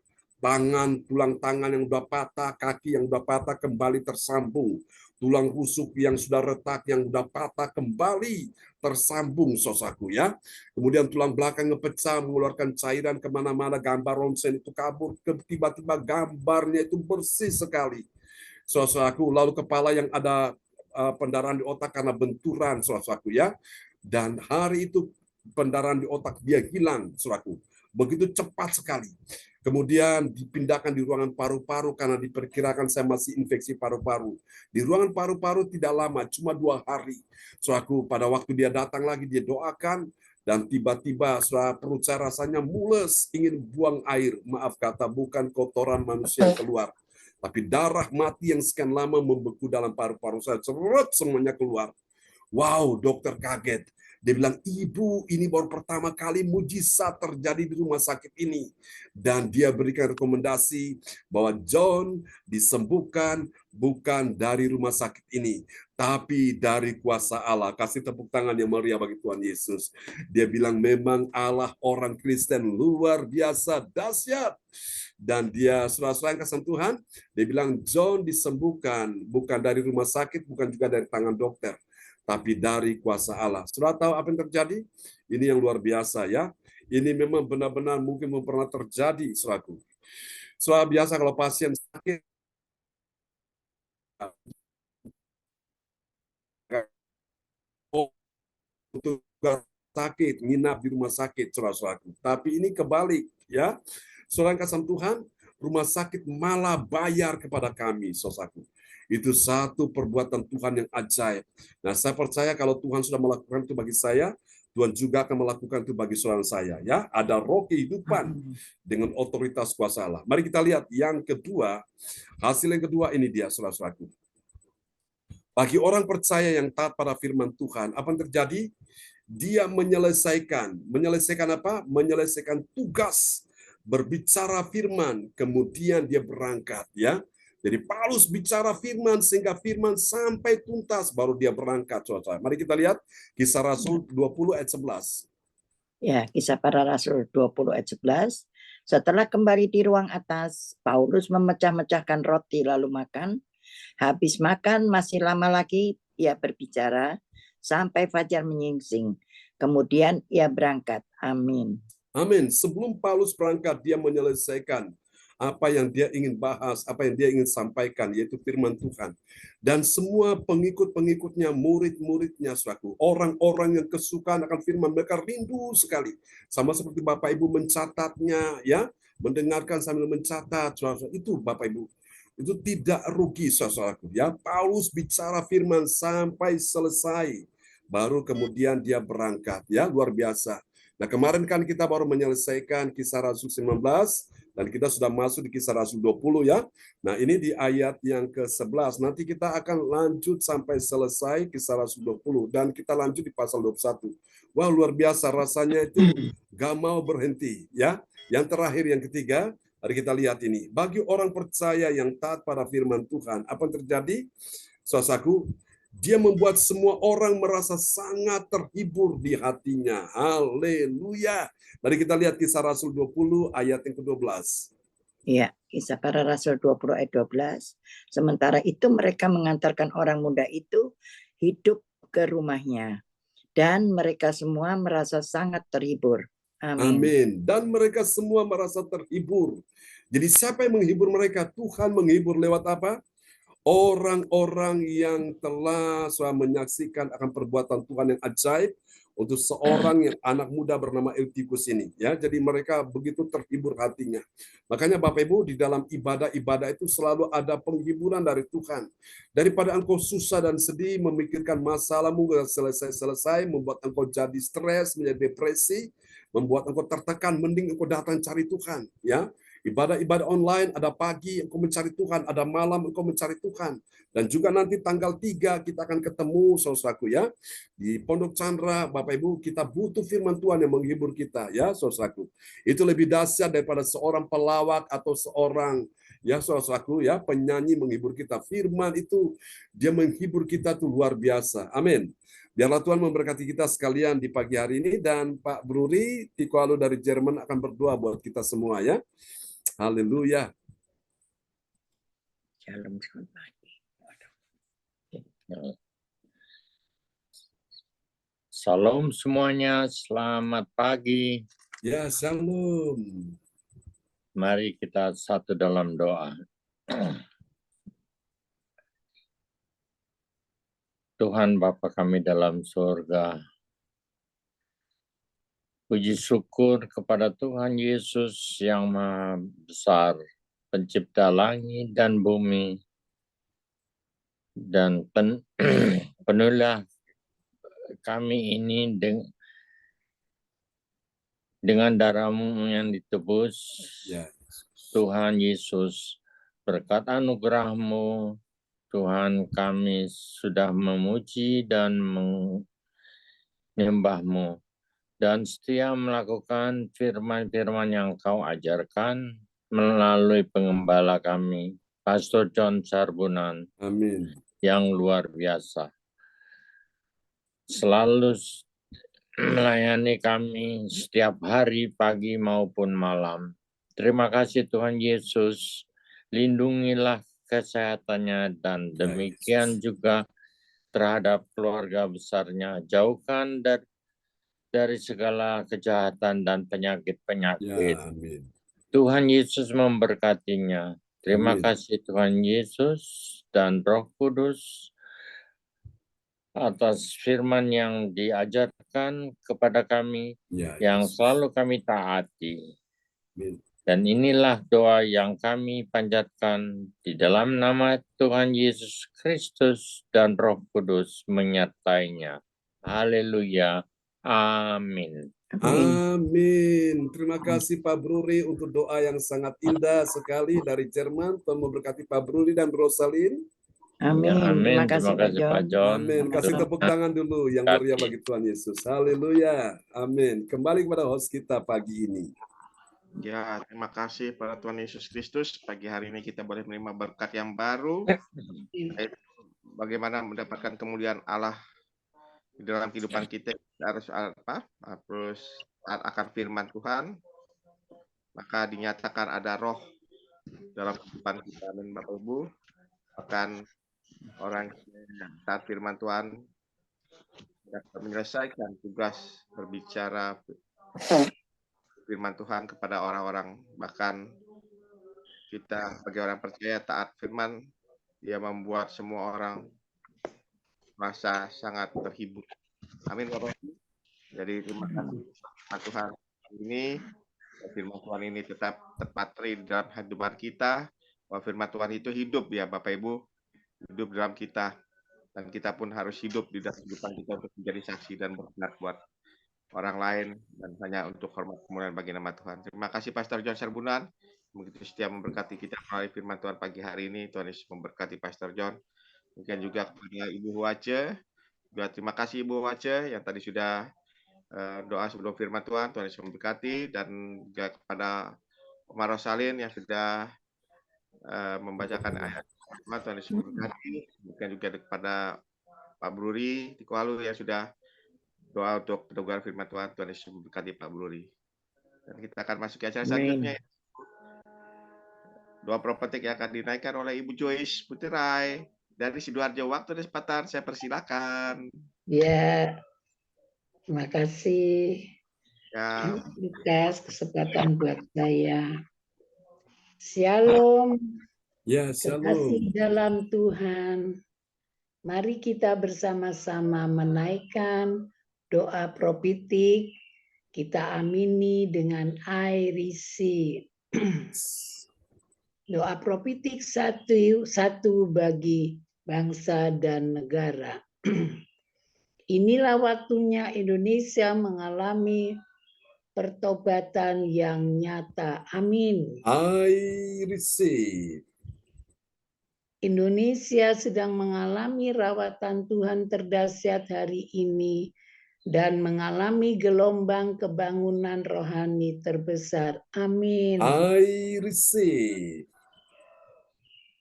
Tulang tangan yang sudah patah, kaki yang sudah patah kembali tersambung. Tulang rusuk yang sudah retak, yang sudah patah kembali tersambung, saudaraku, ya. Kemudian tulang belakang pecah, mengeluarkan cairan kemana-mana, gambar ronsen itu kabur, tiba-tiba gambarnya itu bersih sekali, saudaraku. Lalu kepala yang ada pendarahan di otak karena benturan, saudaraku, ya. Dan hari itu pendarahan di otak dia hilang, saudaraku. Begitu cepat sekali. Kemudian dipindahkan di ruangan paru-paru karena diperkirakan saya masih infeksi paru-paru. Di ruangan paru-paru tidak lama, cuma 2 hari. Saudaraku, pada waktu dia datang lagi, dia doakan, dan tiba-tiba perut saya rasanya mules, ingin buang air. Maaf kata, bukan kotoran manusia yang keluar, tapi darah mati yang sekian lama membeku dalam paru-paru saya. Semuanya keluar. Wow, dokter kaget. Dia bilang, ibu, ini baru pertama kali mujizat terjadi di rumah sakit ini. Dan dia berikan rekomendasi bahwa John disembuhkan bukan dari rumah sakit ini, tapi dari kuasa Allah. Kasih tepuk tangan yang meriah bagi Tuhan Yesus. Dia bilang, memang Allah orang Kristen luar biasa, dahsyat. Dan dia saudara-saudara kasih Tuhan, dia bilang, John disembuhkan bukan dari rumah sakit, bukan juga dari tangan dokter, tapi dari kuasa Allah. Saudara tahu apa yang terjadi? Ini yang luar biasa, ya. Ini memang benar-benar mungkin belum pernah terjadi, saudaraku. Soal biasa kalau pasien sakit, untuk sakit, nginap di rumah sakit, saudara-saudaraku. Tapi ini kebalik, ya. Saudara kasih Tuhan, rumah sakit malah bayar kepada kami, saudaraku. Itu satu perbuatan Tuhan yang ajaib. Nah, saya percaya kalau Tuhan sudah melakukan itu bagi saya, Tuhan juga akan melakukan itu bagi saudara saya. Ya, ada roh kehidupan Amin. dengan otoritas kuasa Allah. Mari kita lihat yang kedua, hasil yang kedua ini dia, saudara-saudaraku. Bagi orang percaya yang taat pada firman Tuhan, apa yang terjadi? Dia menyelesaikan apa? Menyelesaikan tugas berbicara firman, kemudian dia berangkat, ya. Jadi Paulus bicara firman sehingga firman sampai tuntas baru dia berangkat, saudara. Mari kita lihat Kisah Rasul 20 ayat 11. Ya, Kisah Para Rasul 20 ayat 11. Setelah kembali di ruang atas, Paulus memecah-mecahkan roti lalu makan. Habis makan masih lama lagi ia berbicara sampai fajar menyingsing. Kemudian ia berangkat. Amin. Amin. Sebelum Paulus berangkat, dia menyelesaikan apa yang dia ingin bahas, apa yang dia ingin sampaikan, yaitu firman Tuhan. Dan semua pengikut-pengikutnya, murid-muridnya, saudaraku, orang-orang yang kesukaan akan firman, mereka rindu sekali. Sama seperti Bapak Ibu mencatatnya, ya, mendengarkan sambil mencatat, saudara. Itu Bapak Ibu. Itu tidak rugi, saudaraku. Ya, Paulus bicara firman sampai selesai, baru kemudian dia berangkat. Ya, luar biasa. Nah, kemarin kan kita baru menyelesaikan Kisah Rasul 19, dan kita sudah masuk di Kisah Rasul 20 ya. Nah, ini di ayat yang ke-11. Nanti kita akan lanjut sampai selesai Kisah Rasul 20. Dan kita lanjut di pasal 21. Wah, luar biasa. Rasanya itu gak mau berhenti. Ya. Yang terakhir, yang ketiga, mari kita lihat ini. Bagi orang percaya yang taat pada firman Tuhan, apa yang terjadi? Saudaraku, dia membuat semua orang merasa sangat terhibur di hatinya. Haleluya. Mari kita lihat Kisah Rasul 20 ayat yang ke-12. Ya, Kisah Para Rasul 20 ayat 12. Sementara itu mereka mengantarkan orang muda itu hidup ke rumahnya. Dan mereka semua merasa sangat terhibur. Amin. Amin. Dan mereka semua merasa terhibur. Jadi siapa yang menghibur mereka? Tuhan menghibur lewat apa? Orang-orang yang telah menyaksikan akan perbuatan Tuhan yang ajaib untuk seorang yang anak muda bernama Eutikus ini, ya. Jadi mereka begitu terhibur hatinya. Makanya Bapak Ibu, di dalam ibadah-ibadah itu selalu ada penghiburan dari Tuhan. Daripada engkau susah dan sedih memikirkan masalahmu yang selesai-selesai, membuat engkau jadi stres, menjadi depresi, membuat engkau tertekan, mending engkau datang cari Tuhan, ya. Ibadah-ibadah online, ada pagi engkau mencari Tuhan, ada malam engkau mencari Tuhan. Dan juga nanti tanggal 3 kita akan ketemu, saudaraku ya. Di Pondok Chandra, Bapak Ibu, kita butuh firman Tuhan yang menghibur kita, ya saudaraku. Itu lebih dahsyat daripada seorang pelawak atau seorang, ya saudaraku, ya penyanyi menghibur kita. Firman itu, dia menghibur kita tuh luar biasa. Amin. Biarlah Tuhan memberkati kita sekalian di pagi hari ini. Dan Pak Bruri, Tiko Alu dari Jerman akan berdoa buat kita semua ya. Haleluya. Shalom, selamat pagi. Salam semuanya, selamat pagi. Ya, shalom. Mari kita satu dalam doa. Tuhan Bapa kami dalam surga, puji syukur kepada Tuhan Yesus yang Maha Besar, pencipta langit dan bumi, dan penuhlah kami ini dengan darah-Mu yang ditebus. Ya. Tuhan Yesus, berkat anugerah-Mu, Tuhan, kami sudah memuji dan menyembah-Mu, dan setia melakukan firman-firman yang Kau ajarkan melalui pengembala kami, Pastor John Sarbunan. Amin. Yang luar biasa. Selalu melayani kami setiap hari, pagi maupun malam. Terima kasih Tuhan Yesus, lindungilah kesehatannya, dan demikian juga terhadap keluarga besarnya. Jauhkan dari segala kejahatan dan penyakit-penyakit. Ya, amin. Tuhan Yesus memberkatinya. Terima kasih Tuhan Yesus dan Roh Kudus atas firman yang diajarkan kepada kami, yang selalu kami taati. Amin. Dan inilah doa yang kami panjatkan di dalam nama Tuhan Yesus Kristus dan Roh Kudus menyertainya. Haleluya. Amin. Amin. Amin. Terima kasih Pak Bruri untuk doa yang sangat indah sekali dari Jerman. Tuhan memberkati Pak Bruri dan Rosalin. Amin. Ya, amin. Terima kasih Pak John. Pak John. Amin. Kasih tepuk tangan dulu yang meriah bagi Tuhan Yesus. Haleluya. Amin. Kembali kepada host kita pagi ini. Ya, terima kasih pada Tuhan Yesus Kristus. Pagi hari ini kita boleh menerima berkat yang baru. Bagaimana mendapatkan kemuliaan Allah di dalam kehidupan kita, harus akan firman Tuhan, maka dinyatakan ada roh dalam kehidupan kita. Dan Bapak Ibu, bahkan orang yang taat firman Tuhan dapat menyelesaikan tugas berbicara firman Tuhan kepada orang-orang. Bahkan kita sebagai orang percaya taat firman, dia membuat semua orang merasa sangat terhibur. Amin Bapak Ibu. Jadi terima kasih Tuhan ini, firman Tuhan ini tetap terpatri di dalam kehidupan kita. Bahwa firman Tuhan itu hidup ya Bapak Ibu, hidup dalam kita, dan kita pun harus hidup di dalam kehidupan kita untuk menjadi saksi dan berkat buat orang lain, dan hanya untuk hormat kemuliaan bagi nama Tuhan. Terima kasih Pastor John Serbunan, begitu setia memberkati kita melalui firman Tuhan pagi hari ini. Tuhan Yesus memberkati Pastor John. Mungkin juga kepada Ibu Wace. Juga terima kasih Ibu Wace yang tadi sudah doa sebelum firman Tuhan. Tuhan Yesus memberkati. Dan juga kepada Omar Rosalin yang sudah membacakan ayat firman. Tuhan Yesus memberkati. Mungkin juga kepada Pak Bruri di Kuala yang sudah doa untuk pendengar firman Tuhan. Tuhan Yesus memberkati Pak Bruri. Dan kita akan masuk ke acara selanjutnya. Doa profetik yang akan dinaikkan oleh Ibu Joyce Putirai dari Sidoarjo. Waktu dan kesempatan saya persilakan. Ya, terima kasih. Ya. Lukas, kesempatan buat saya. Shalom. Ya, Terkasih shalom. dalam Tuhan. Mari kita bersama-sama menaikkan doa profetik. Kita amini dengan I receive. Doa profetik satu bagi bangsa dan negara. Inilah waktunya Indonesia mengalami pertobatan yang nyata. Amin. I receive. Indonesia sedang mengalami rawatan Tuhan terdahsyat hari ini dan mengalami gelombang kebangunan rohani terbesar. Amin. I receive.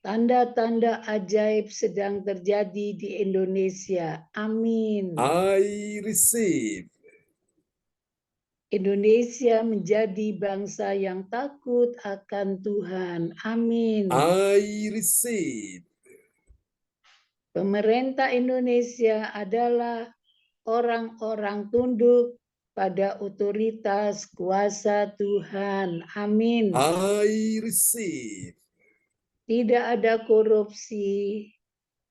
Tanda-tanda ajaib sedang terjadi di Indonesia. Amin. I receive. Indonesia menjadi bangsa yang takut akan Tuhan. Amin. I receive. Pemerintah Indonesia adalah orang-orang tunduk pada otoritas kuasa Tuhan. Amin. I receive. Tidak ada korupsi,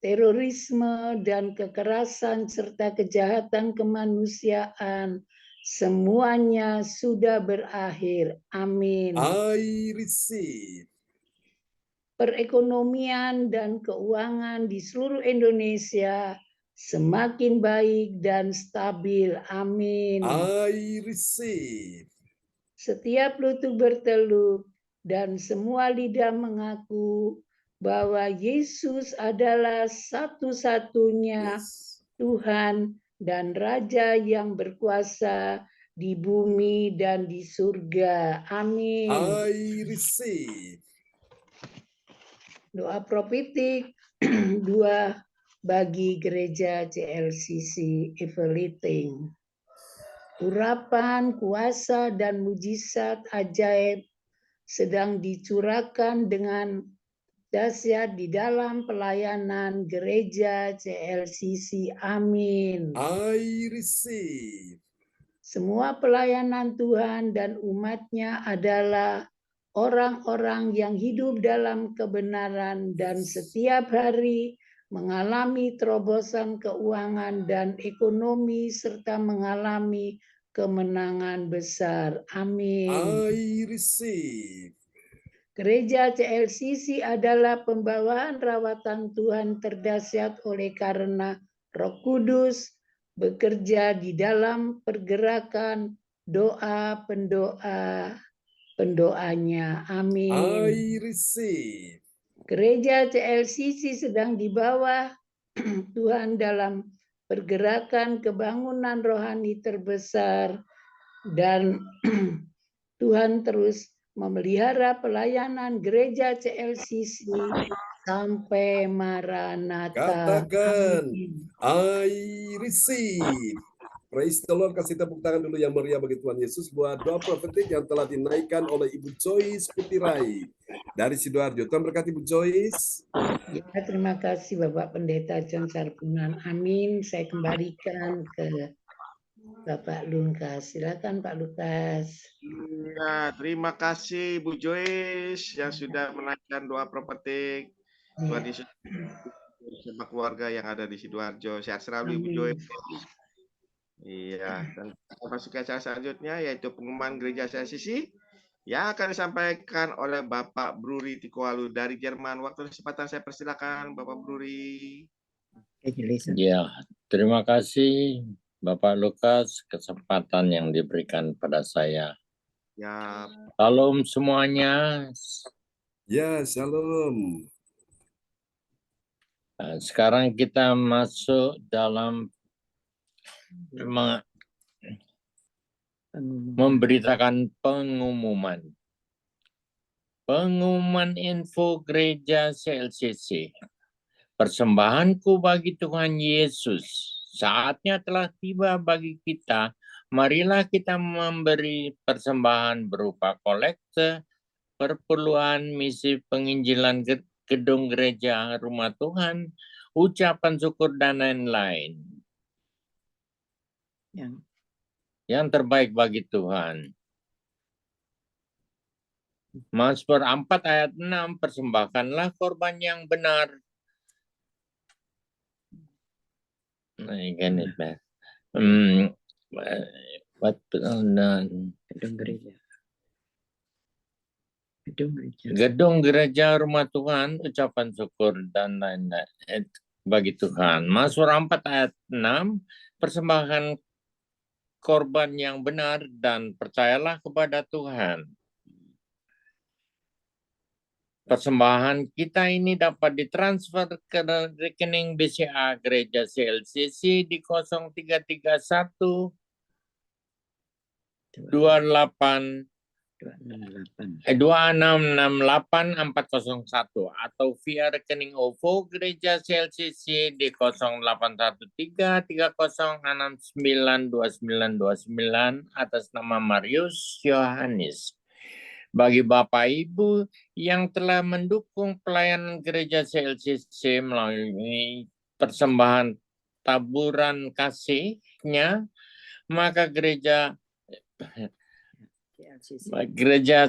terorisme, dan kekerasan serta kejahatan kemanusiaan. Semuanya sudah berakhir. Amin. I receive. Perekonomian dan keuangan di seluruh Indonesia semakin baik dan stabil. Amin. I receive. Setiap lutut berteluk dan semua lidah mengaku bahwa Yesus adalah satu-satunya Tuhan dan Raja yang berkuasa di bumi dan di surga. Amin. I receive. Doa profetik 2 bagi gereja CLCC Everything. Urapan, kuasa, dan mujizat ajaib sedang dicurahkan dengan dahsyat di dalam pelayanan gereja CLCC. Amin. I receive. Semua pelayanan Tuhan dan umatnya adalah orang-orang yang hidup dalam kebenaran dan setiap hari mengalami terobosan keuangan dan ekonomi serta mengalami kemenangan besar. Amin. I receive. Gereja CLCC adalah pembawaan rawatan Tuhan terdahsyat oleh karena Roh Kudus bekerja di dalam pergerakan pendoanya. Amin. I receive. Gereja CLCC sedang di bawah Tuhan dalam pergerakan kebangunan rohani terbesar, dan Tuhan terus memelihara pelayanan gereja CLCC sampai Maranatha. Katakan, Amin. I receive. Praise the Lord. Kasih tepuk tangan dulu yang meriah bagi Tuhan Yesus buat doa profetik yang telah dinaikkan oleh Ibu Joyce Putirai dari Sidoarjo. Tuhan berkati Ibu Joyce. Ya, terima kasih Bapak Pendeta John Sarpunan. Amin. Saya kembalikan ke Bapak Lukas. Silakan Pak Lukas. Ya, terima kasih Bu Joyce yang sudah menaikkan doa profetik. Tuhan Yesus bersama keluarga yang ada di Sidoarjo. Sehat selalu Ibu Joyce. Iya, dan kita masuk ke acara selanjutnya yaitu pengumuman gereja CLCC yang akan disampaikan oleh Bapak Bruri Tikoalu dari Jerman. Waktu kesempatan saya persilakan Bapak Bruri. Ya, terima kasih Bapak Lukas kesempatan yang diberikan pada saya. Ya, Salam semuanya. Ya, shalom. Nah, sekarang kita masuk dalam memberitakan pengumuman. Pengumuman info gereja CLCC. Persembahanku bagi Tuhan Yesus. Saatnya telah tiba bagi kita. Marilah kita memberi persembahan berupa kolekte, perpuluhan misi penginjilan gedung gereja, rumah Tuhan, ucapan syukur, dan lain-lain. Yang terbaik bagi Tuhan. Mazmur 4 ayat 6, persembahkanlah korban yang benar. Gedung gereja rumah Tuhan, ucapan syukur, dan lain-lain bagi Tuhan. Mazmur 4 ayat 6, persembahkan korban yang benar dan percayalah kepada Tuhan. Persembahan kita ini dapat ditransfer ke rekening BCA Gereja CLCC di 0331 2668 401 atau via rekening OVO Gereja CLCC di 0813 3069 2929 atas nama Marius Yohanes. Bagi Bapak Ibu yang telah mendukung pelayanan gereja CLCC melalui persembahan taburan kasihnya, maka gereja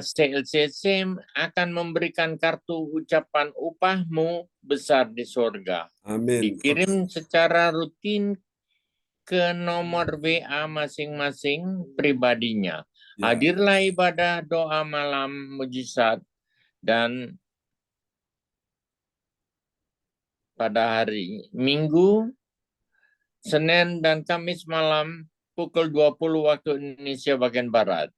CLCC akan memberikan kartu ucapan upahmu besar di surga. Amin. Dikirim secara rutin ke nomor WA masing-masing pribadinya. Ya. Hadirlah ibadah doa malam mujizat dan pada hari Minggu, Senin dan Kamis malam pukul 20 waktu Indonesia bagian Barat.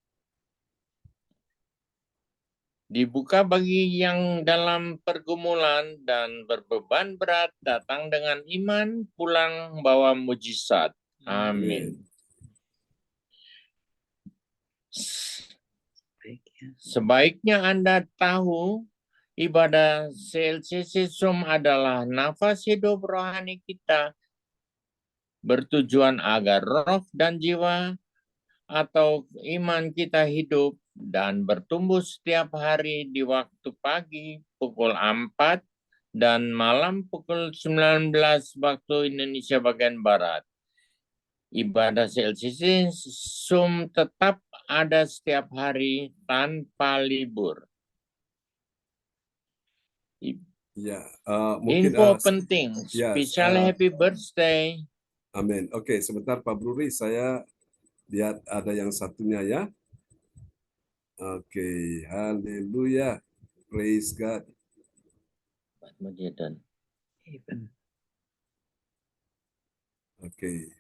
Dibuka bagi yang dalam pergumulan dan berbeban berat, datang dengan iman, pulang bawa mujizat. Amin. Sebaiknya Anda tahu, ibadah CLCC Zoom adalah nafas hidup rohani kita, bertujuan agar roh dan jiwa atau iman kita hidup dan bertumbuh setiap hari di waktu pagi pukul 4 dan malam pukul 19 waktu Indonesia bagian Barat. Ibadah CLCC Zoom tetap ada setiap hari tanpa libur. Ya, Info penting, spesial happy birthday. Amin. Oke, sebentar Pak Bruri, saya lihat ada yang satunya ya. Oke, haleluya. Praise God. Oke.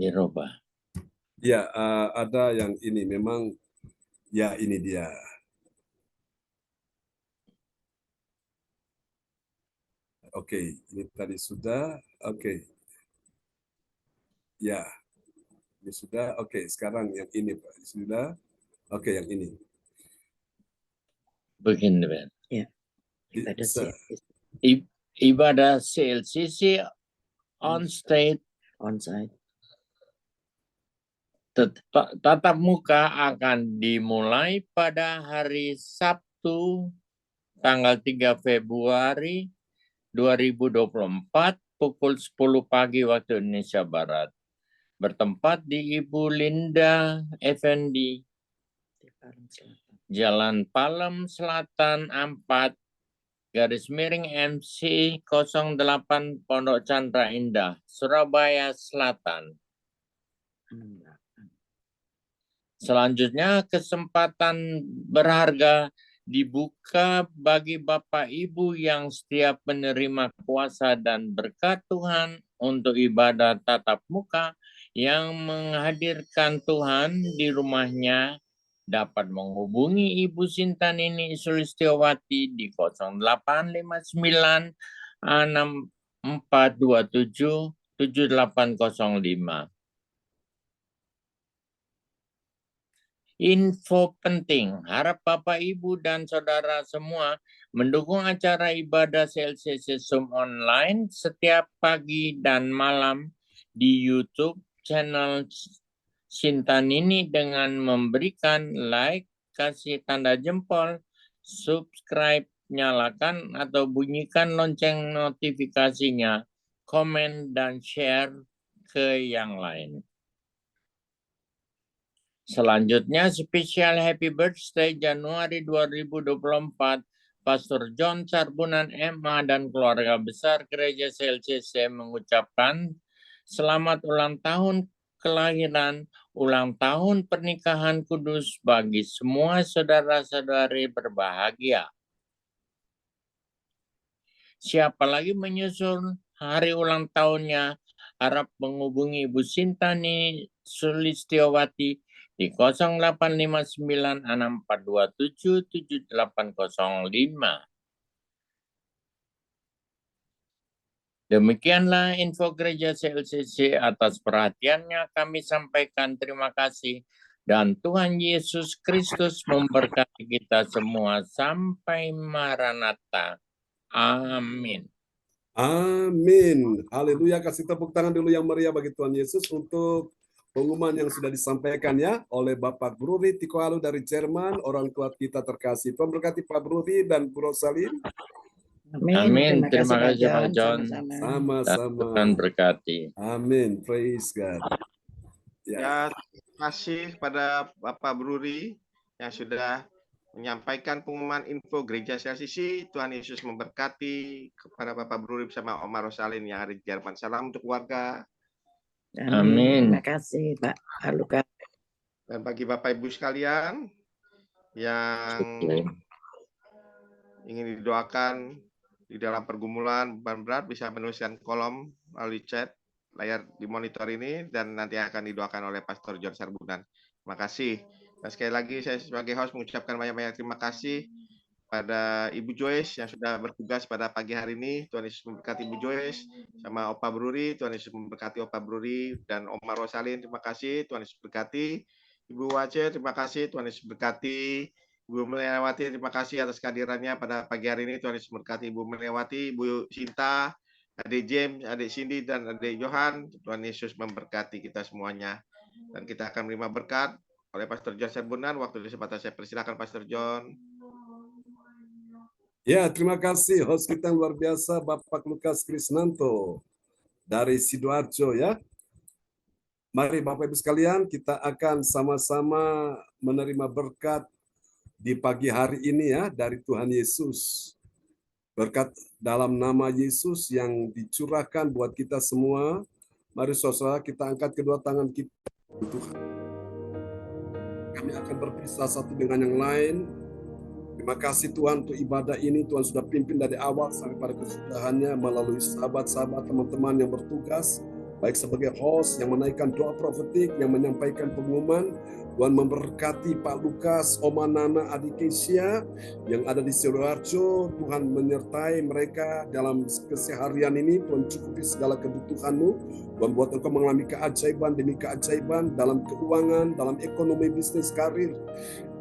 dirubah. Ya, ada yang ini memang, ya ini dia. Oke, ini tadi sudah. Oke. Ya, ini sudah. Oke, sekarang yang ini Pak. Sudah. Oke, yang ini. Begini, Ben. Ya. Ibadah Bisa. Ibadah CLCC on-state onsite. tatap muka akan dimulai pada hari Sabtu tanggal 3 Februari 2024 pukul 10 pagi waktu Indonesia Barat. Bertempat di Ibu Linda Effendi, Jalan Palem Selatan 4, _MC 08 Pondok Chandra Indah, Surabaya Selatan. Selanjutnya kesempatan berharga dibuka bagi Bapak Ibu yang setiap menerima kuasa dan berkat Tuhan untuk ibadah tatap muka yang menghadirkan Tuhan di rumahnya dapat menghubungi Ibu Sintanini Sulistiowati di 0859 6427 7805. Info penting, harap Bapak, Ibu, dan Saudara semua mendukung acara ibadah CLCC Zoom online setiap pagi dan malam di YouTube channel Sintanini dengan memberikan like, kasih tanda jempol, subscribe, nyalakan atau bunyikan lonceng notifikasinya, komen, dan share ke yang lain. Selanjutnya, spesial Happy Birthday Januari 2024, Pastor John Sarbunan MA dan keluarga besar Gereja CLCC mengucapkan selamat ulang tahun kelahiran, ulang tahun pernikahan kudus bagi semua saudara-saudari berbahagia. Siapa lagi menyusul hari ulang tahunnya, harap menghubungi Ibu Sintani Sulistiowati di 0859 6427 7805. Demikianlah info Gereja CLCC. Atas perhatiannya kami sampaikan terima kasih dan Tuhan Yesus Kristus memberkati kita semua sampai Maranatha. Amin. Amin. Haleluya. Kasih tepuk tangan dulu yang meriah bagi Tuhan Yesus untuk pengumuman yang sudah disampaikan ya oleh Bapak Bruri Tikoalu dari Jerman, orang tua kita terkasih. Tuhan berkati Pak Bruri dan Bu Rosalin. Amin. Terima kasih Pak John. Sama-sama. Tuhan berkati. Amin. Praise God. Ya, terima kasih pada Bapak Bruri yang sudah menyampaikan pengumuman info Gereja CLCC. Tuhan Yesus memberkati kepada Bapak Bruri bersama Oma Rosalin yang ada di Jerman. Salam untuk keluarga. Amin. Terima kasih Pak Lukas. Dan bagi Bapak Ibu sekalian yang ingin didoakan di dalam pergumulan beban berat, bisa menuliskan kolom melalui chat layar di monitor ini dan nanti akan didoakan oleh Pastor John Sarbunan. Terima kasih. Dan sekali lagi saya sebagai host mengucapkan banyak-banyak terima kasih pada Ibu Joyce yang sudah bertugas pada pagi hari ini. Tuhan Yesus memberkati Ibu Joyce, sama Opa Bruri. Tuhan Yesus memberkati Opa Bruri dan Oma Rosalin. Terima kasih. Tuhan Yesus berkati. Ibu Wace, terima kasih. Tuhan Yesus berkati. Ibu Melewati, terima kasih atas kehadirannya pada pagi hari ini. Tuhan Yesus memberkati Ibu Melewati, Ibu Sinta, Adik James, Adik Cindy, dan Adik Johan. Tuhan Yesus memberkati kita semuanya. Dan kita akan menerima berkat oleh Pastor John Sarbunan. Waktu kesempatan saya persilakan Pastor John. Ya, terima kasih host kita yang luar biasa Bapak Lukas Krisnanto dari Sidoarjo ya. Mari Bapak Ibu sekalian, kita akan sama-sama menerima berkat di pagi hari ini ya dari Tuhan Yesus. Berkat dalam nama Yesus yang dicurahkan buat kita semua. Mari saudara kita angkat kedua tangan kita Tuhan. Kami akan berpisah satu dengan yang lain. Terima kasih Tuhan untuk ibadah ini. Tuhan sudah pimpin dari awal sampai pada kesudahannya melalui sahabat-sahabat teman-teman yang bertugas. baik sebagai host yang menaikkan doa profetik, yang menyampaikan pengumuman. Tuhan memberkati Pak Lukas, Oma Nana, Adik Kesia yang ada di Sidoarjo. Tuhan menyertai mereka dalam keseharian ini. Tuhan cukupi segala kebutuhanmu. Tuhan buat engkau mengalami keajaiban demi keajaiban dalam keuangan, dalam ekonomi, bisnis, karir.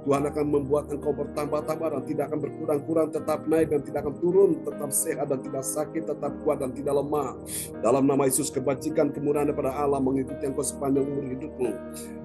Tuhan akan membuat engkau bertambah-tambah dan tidak akan berkurang-kurang, tetap naik dan tidak akan turun, tetap sehat dan tidak sakit, tetap kuat dan tidak lemah. Dalam nama Yesus, kebajikan, kemurahan daripada Allah mengikuti engkau sepanjang umur hidupmu.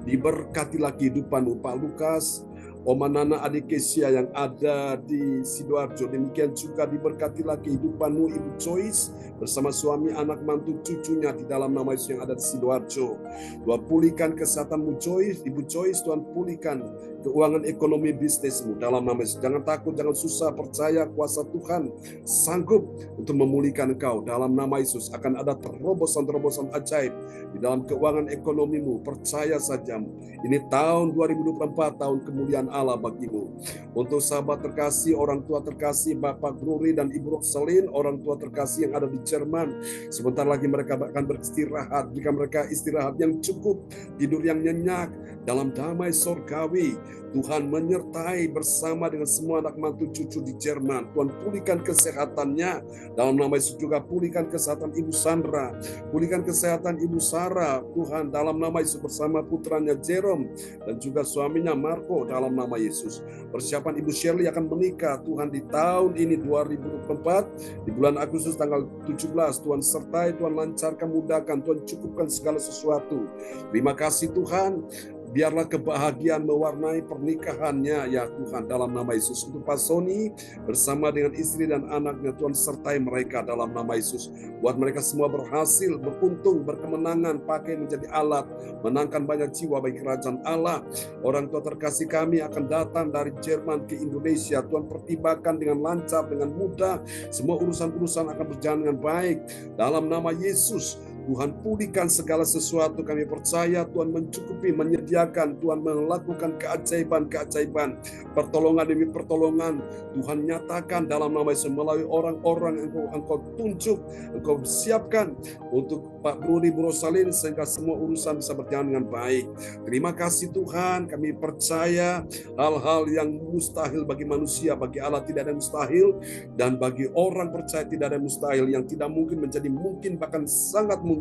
Diberkatilah kehidupanmu, Pak Lukas, Oma Nana, Adik Kesia yang ada di Sidoarjo. Demikian juga diberkatilah kehidupanmu, Ibu Joyce, bersama suami, anak, mantu, cucunya di dalam nama Yesus yang ada di Sidoarjo. Tuhan pulihkan kesehatanmu, Joyce, Ibu Joyce. Tuhan pulihkan keuangan ekonomi bisnismu dalam nama Yesus. Jangan takut, jangan susah, percaya kuasa Tuhan sanggup untuk memulihkan engkau. Dalam nama Yesus akan ada terobosan-terobosan ajaib di dalam keuangan ekonomimu. Percaya saja. Ini tahun 2024, tahun kemuliaan Allah bagimu. Untuk sahabat terkasih, orang tua terkasih, Bapak Gruri dan Ibu Roselin, orang tua terkasih yang ada di Jerman, sebentar lagi mereka akan beristirahat. Jika mereka istirahat yang cukup, tidur yang nyenyak, dalam damai sorgawi, Tuhan menyertai bersama dengan semua anak mantu cucu di Jerman. Tuhan pulihkan kesehatannya. Dalam nama Yesus juga pulihkan kesehatan Ibu Sandra. Pulihkan kesehatan Ibu Sarah. Tuhan dalam nama Yesus bersama putranya Jerome dan juga suaminya Marco dalam nama Yesus. Persiapan Ibu Shirley akan menikah. Tuhan di tahun ini 2024 di bulan Agustus tanggal 17. Tuhan sertai, Tuhan lancarkan, mudahkan, Tuhan cukupkan segala sesuatu. Terima kasih Tuhan. Biarlah kebahagiaan mewarnai pernikahannya ya Tuhan dalam nama Yesus. Untuk Pak Sony bersama dengan istri dan anaknya, Tuhan sertai mereka dalam nama Yesus. Buat mereka semua berhasil, beruntung, berkemenangan, pakai menjadi alat, menangkan banyak jiwa bagi kerajaan Allah. Orang tua terkasih kami akan datang dari Jerman ke Indonesia. Tuhan pertimbangkan dengan lancar, dengan mudah. Semua urusan-urusan akan berjalan dengan baik. Dalam nama Yesus, Tuhan pulihkan segala sesuatu. Kami percaya Tuhan mencukupi, menyediakan, Tuhan melakukan keajaiban-keajaiban, pertolongan demi pertolongan. Tuhan nyatakan dalam nama Yesus melalui orang-orang yang engkau tunjuk, engkau siapkan untuk Pak Brudi, Bu Rosalin, sehingga semua urusan bisa berjalan dengan baik. Terima kasih Tuhan, kami percaya hal-hal yang mustahil bagi manusia, bagi Allah tidak ada yang mustahil, dan bagi orang percaya tidak ada yang mustahil. Yang tidak mungkin menjadi mungkin, bahkan sangat mungkin.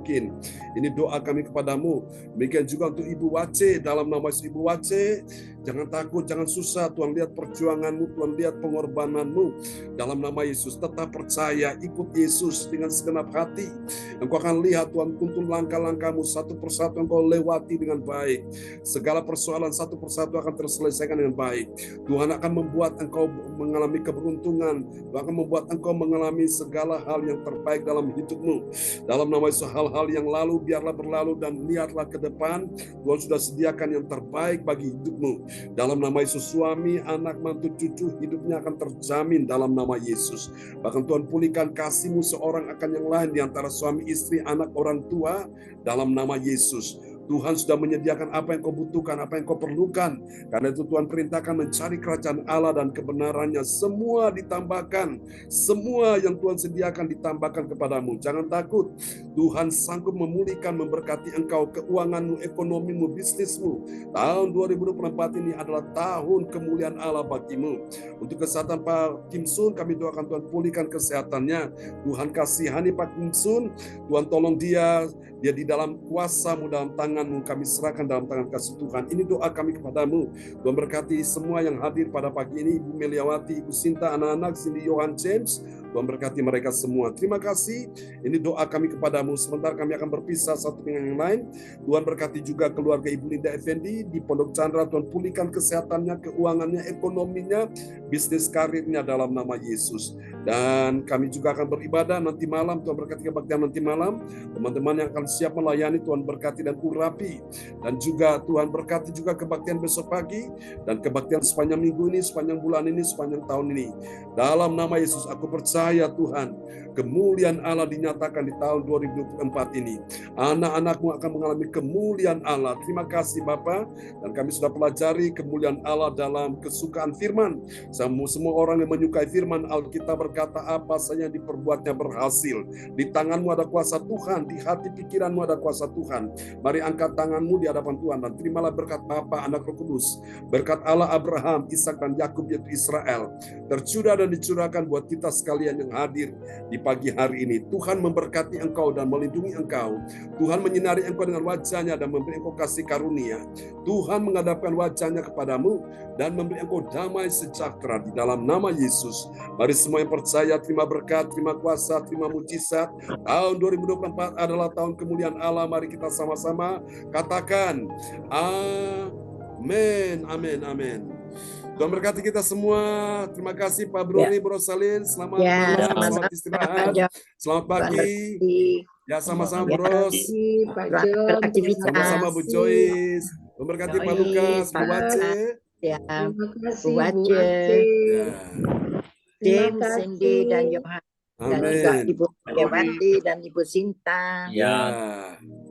Ini doa kami kepadamu. Demikian juga untuk Ibu Wace, dalam nama Yesus. Ibu Wace, jangan takut, jangan susah. Tuhan lihat perjuanganmu, Tuhan lihat pengorbananmu. Dalam nama Yesus, tetap percaya, ikut Yesus dengan segenap hati. Engkau akan lihat Tuhan tuntun langkah-langkahmu satu persatu, engkau lewati dengan baik. Segala persoalan satu persatu akan terselesaikan dengan baik. Tuhan akan membuat engkau mengalami keberuntungan. Tuhan akan membuat engkau mengalami segala hal yang terbaik dalam hidupmu. Dalam nama Yesus, hal-hal yang lalu biarlah berlalu dan lihatlah ke depan. Tuhan sudah sediakan yang terbaik bagi hidupmu. Dalam nama Yesus, suami, anak, mantu, cucu, hidupnya akan terjamin dalam nama Yesus. Bahkan Tuhan pulihkan kasihmu seorang akan yang lain di antara suami, istri, anak, orang tua dalam nama Yesus. Tuhan sudah menyediakan apa yang kau butuhkan, apa yang kau perlukan. Karena itu Tuhan perintahkan mencari kerajaan Allah dan kebenarannya. Semua ditambahkan. Semua yang Tuhan sediakan ditambahkan kepadamu. Jangan takut. Tuhan sanggup memulihkan, memberkati engkau, keuanganmu, ekonomimu, bisnismu. Tahun 2024 ini adalah tahun kemuliaan Allah bagimu. Untuk kesehatan Pak Kim Sun, kami doakan Tuhan pulihkan kesehatannya. Tuhan kasihani Pak Kim Sun. Tuhan tolong dia di dalam kuasa-Mu, dalam tangan-Mu, kami serahkan dalam tangan kasih Tuhan. Ini doa kami kepadamu. Tuhan berkati semua yang hadir pada pagi ini, Ibu Meliawati, Ibu Sinta, anak-anak, Cindy, Johan, James. Tuhan berkati mereka semua. Terima kasih. Ini doa kami kepadamu. Sebentar kami akan berpisah satu dengan yang lain. Tuhan berkati juga keluarga Ibu Linda Effendi di Pondok Chandra. Tuhan pulihkan kesehatannya, keuangannya, ekonominya, bisnis karirnya dalam nama Yesus. Dan kami juga akan beribadah nanti malam. Tuhan berkati kebaktian nanti malam. Teman-teman yang akan siap melayani, Tuhan berkati dan urapi. Dan juga Tuhan berkati juga kebaktian besok pagi dan kebaktian sepanjang minggu ini, sepanjang bulan ini, sepanjang tahun ini. Dalam nama Yesus aku percaya Tuhan, kemuliaan Allah dinyatakan di tahun 2024 ini. Anak-anakmu akan mengalami kemuliaan Allah. Terima kasih Bapa. Dan kami sudah pelajari kemuliaan Allah dalam kesukaan firman. Semua orang yang menyukai firman Alkitab berkata apa saja yang diperbuatnya berhasil. Di tanganmu ada kuasa Tuhan, di hati pikiranmu ada kuasa Tuhan. Mari angkat tanganmu di hadapan Tuhan dan terimalah berkat Bapa, Anak, Roh Kudus. Berkat Allah Abraham, Ishak dan Yakub yaitu Israel tercurah dan dicurahkan buat kita sekalian yang hadir di pagi hari ini. Tuhan memberkati engkau dan melindungi engkau. Tuhan menyinari engkau dengan wajahnya dan memberi engkau kasih karunia. Tuhan menghadapkan wajahnya kepadamu dan memberi engkau damai sejahtera di dalam nama Yesus. Mari semua yang percaya terima berkat, terima kuasa, terima mujizat. Tahun 2024 adalah tahun kemuliaan Allah. Mari kita sama-sama katakan amin, amin, amin. Tuhan berkati kita semua. Terima kasih Pak Bruni, Bro Salin. Selamat malam, selamat istirahat. Selamat pagi. Ya sama-sama Bros. Pak John. Sama-sama Bu Joyce. Tuhan berkati Pak Lukas, Bu Wace. Ya, Terima kasih Bu Bu Wace. Wace. Ya. James, Cindy, dan Johan. Dan juga Amin. Ibu Dewati dan Ibu Sinta. Ya.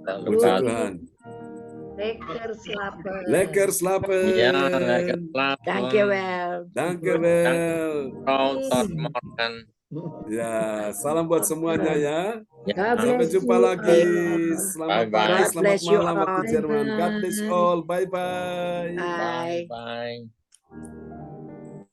Puji Tuhan. Tuhan. Lekker slapen. Lekker slapen. Ya, lekker slapen. Dank je wel. Danke wel. Tot morgen. Ya, salam buat semuanya ya. God Sampai bless jumpa you. lagi. Selamat Bye-bye. pagi, God selamat bless you malam waktu all. Jerman. God bless Bye-bye. all. Bye-bye. Bye. Bye.